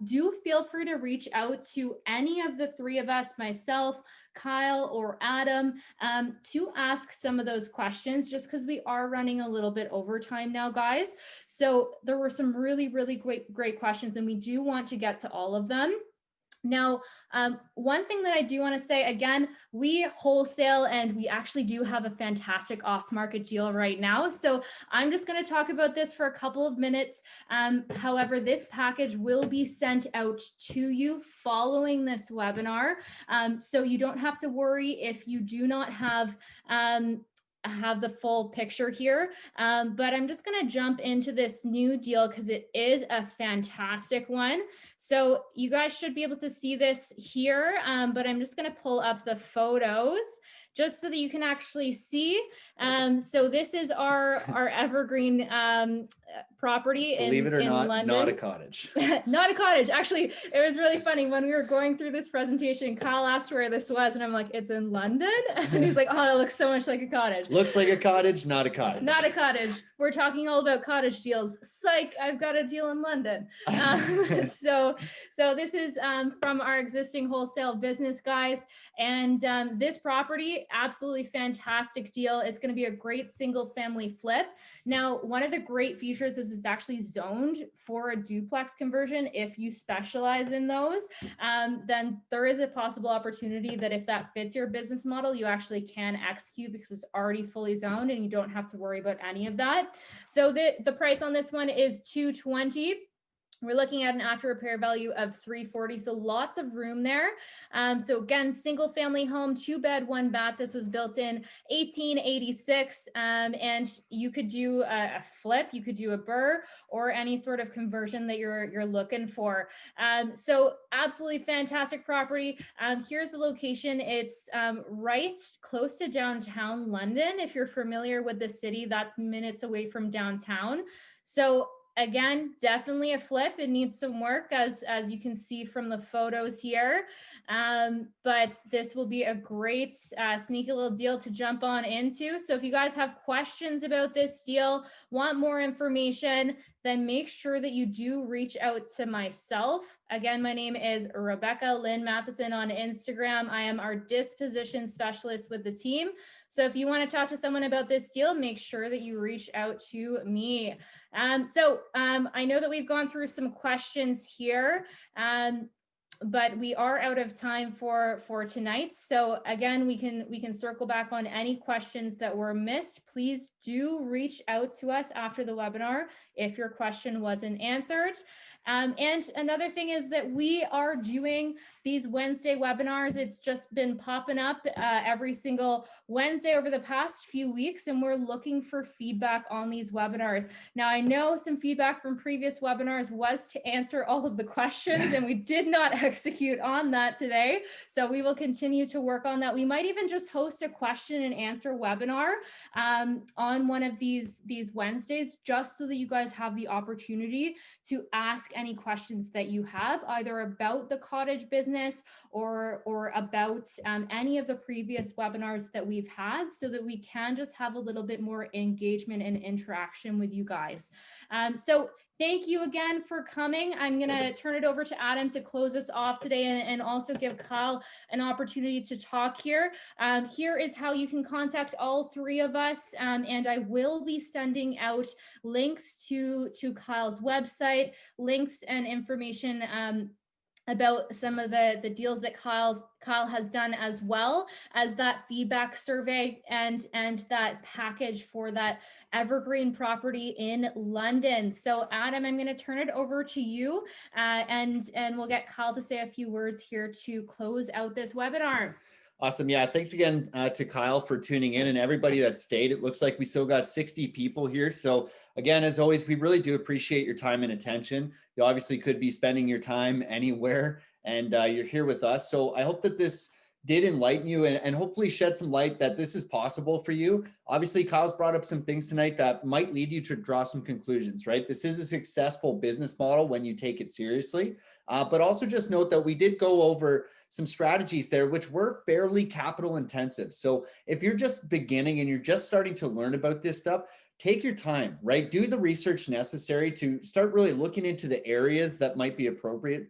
[SPEAKER 1] do feel free to reach out to any of the three of us, myself, Kyle, or Adam, to ask some of those questions, just because we are running a little bit over time now, guys. So there were some really, really great questions, and we do want to get to all of them. Now, one thing that I do want to say, again, we wholesale and we actually do have a fantastic off-market deal right now. So I'm just going to talk about this for a couple of minutes. However, this package will be sent out to you following this webinar. So you don't have to worry if you do not have the full picture here, but I'm just going to jump into this new deal because it is a fantastic one. So you guys should be able to see this here, but I'm just going to pull up the photos just so that you can actually see. So this is our evergreen property
[SPEAKER 3] Believe it or
[SPEAKER 1] in
[SPEAKER 3] not,
[SPEAKER 1] London.
[SPEAKER 3] not a cottage.
[SPEAKER 1] Not a cottage. Actually, it was really funny when we were going through this presentation, Kyle asked where this was, and I'm like, it's in London? And he's like, oh, that looks so much like a cottage.
[SPEAKER 3] Looks like a cottage, not a cottage.
[SPEAKER 1] Not a cottage. We're talking all about cottage deals. Psych, I've got a deal in London. So this is from our existing wholesale business, guys. And this property, absolutely fantastic deal. It's going to be a great single family flip. Now, one of the great features is it's actually zoned for a duplex conversion. If you specialize in those, then there is a possible opportunity that if that fits your business model, you actually can execute because it's already fully zoned and you don't have to worry about any of that. So the price on this one is $220,000. We're looking at an after repair value of $340,000, so lots of room there. So again, single family home, 2-bed, 1-bath. This was built in 1886, and you could do a flip, you could do a burr, or any sort of conversion that you're looking for. So absolutely fantastic property. Here's the location. It's right close to downtown London. If you're familiar with the city, that's minutes away from downtown. So again, definitely a flip. It needs some work, as you can see from the photos here. But this will be a great sneaky little deal to jump on into. So if you guys have questions about this deal, want more information, then make sure that you do reach out to myself. Again, my name is Rebecca Lynn Matheson on Instagram. I am our disposition specialist with the team. So if you want to talk to someone about this deal, make sure that you reach out to me. I know that we've gone through some questions here, but we are out of time for tonight. So again, we can circle back on any questions that were missed. Please do reach out to us after the webinar if your question wasn't answered. And another thing is that we are doing these Wednesday webinars. It's just been popping up every single Wednesday over the past few weeks, and we're looking for feedback on these webinars. Now, I know some feedback from previous webinars was to answer all of the questions, and we did not execute on that today. So we will continue to work on that. We might even just host a question and answer webinar on one of these Wednesdays, just so that you guys have the opportunity to ask any questions that you have, either about the cottage business or about any of the previous webinars that we've had, so that we can just have a little bit more engagement and interaction with you guys. So thank you again for coming. I'm going to turn it over to Adam to close us off today, and also give Kyle an opportunity to talk here. Here is how you can contact all three of us. And I will be sending out links to Kyle's website, links and information about some of the deals that Kyle has done, as well as that feedback survey and that package for that evergreen property in London. So Adam, I'm going to turn it over to you, and we'll get Kyle to say a few words here to close out this webinar.
[SPEAKER 3] Awesome. Yeah. Thanks again to Kyle for tuning in, and everybody that stayed. It looks like we still got 60 people here. So again, as always, we really do appreciate your time and attention. You obviously could be spending your time anywhere, and you're here with us. So I hope that this did enlighten you and hopefully shed some light that this is possible for you. Obviously, Kyle's brought up some things tonight that might lead you to draw some conclusions, right? This is a successful business model when you take it seriously. But also just note that we did go over some strategies there, which were fairly capital intensive. So if you're just beginning and you're just starting to learn about this stuff, take your time, right? Do the research necessary to start really looking into the areas that might be appropriate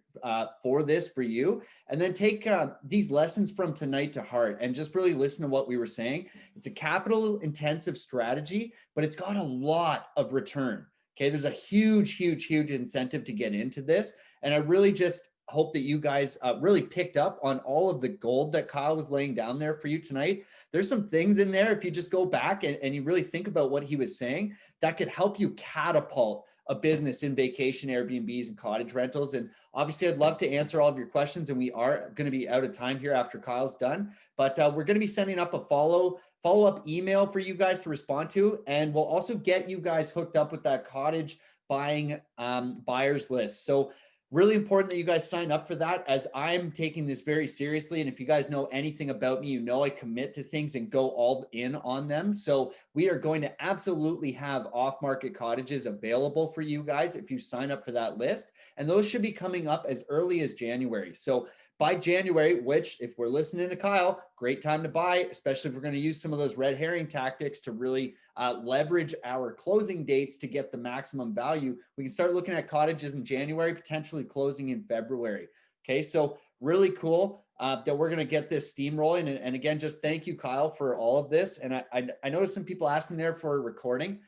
[SPEAKER 3] for this for you. And then take these lessons from tonight to heart and just really listen to what we were saying. It's a capital intensive strategy, but it's got a lot of return. Okay, there's a huge incentive to get into this. And I really just hope that you guys really picked up on all of the gold that Kyle was laying down there for you tonight. There's some things in there, if you just go back and you really think about what he was saying, that could help you catapult a business in vacation Airbnbs and cottage rentals. And obviously I'd love to answer all of your questions, and we are going to be out of time here after Kyle's done, but we're going to be sending up a follow-up email for you guys to respond to. And we'll also get you guys hooked up with that cottage buying buyers list. So really important that you guys sign up for that, as I'm taking this very seriously. And if you guys know anything about me, you know I commit to things and go all in on them. So we are going to absolutely have off-market cottages available for you guys if you sign up for that list. And those should be coming up as early as January. So by January, which if we're listening to Kyle, great time to buy, especially if we're going to use some of those red herring tactics to really leverage our closing dates to get the maximum value. We can start looking at cottages in January, potentially closing in February. Okay, so really cool that we're going to get this steam rolling. And again, just thank you, Kyle, for all of this. And I noticed some people asking there for a recording.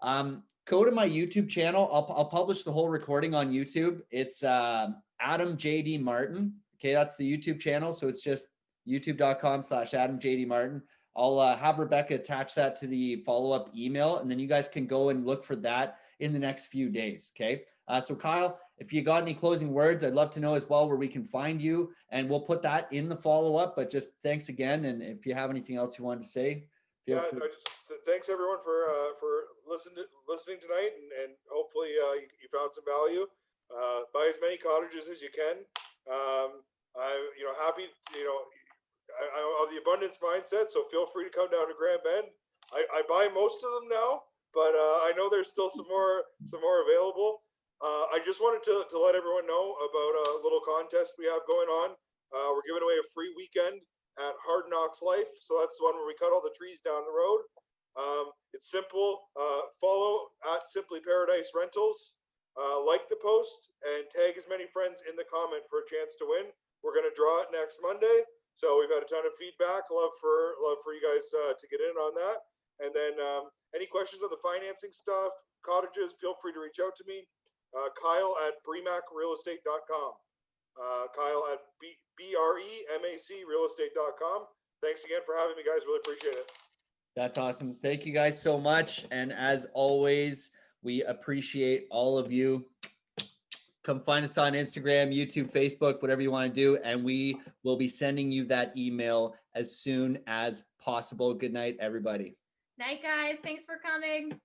[SPEAKER 3] Go to my YouTube channel. I'll publish the whole recording on YouTube. It's AdamJDmartin. Okay, that's the YouTube channel. So it's just youtube.com/AdamJDmartin. I'll have Rebecca attach that to the follow-up email, and then you guys can go and look for that in the next few days. Okay. So Kyle, if you got any closing words, I'd love to know as well where we can find you, and we'll put that in the follow-up. But just thanks again, and if you have anything else you wanted to say, feel free.
[SPEAKER 2] Thanks everyone for listening tonight, and hopefully you found some value. Buy as many cottages as you can. I'm happy. I'm of the abundance mindset, so feel free to come down to Grand Bend. I buy most of them now, but I know there's still some more available. I just wanted to let everyone know about a little contest we have going on. We're giving away a free weekend at Hard Knocks Life. So that's the one where we cut all the trees down the road. It's simple. Follow at Simply Paradise Rentals. Like the post and tag as many friends in the comment for a chance to win. We're going to draw it next Monday. So we've had a ton of feedback. Love for you guys to get in on that. And then any questions on the financing stuff, cottages, feel free to reach out to me. Kyle at bremacrealestate.com. Kyle at BREMACrealestate.com. Thanks again for having me, guys. Really appreciate it.
[SPEAKER 3] That's awesome. Thank you guys so much. And as always, we appreciate all of you. Come find us on Instagram, YouTube, Facebook, whatever you want to do. And we will be sending you that email as soon as possible. Good night, everybody.
[SPEAKER 1] Night, guys. Thanks for coming.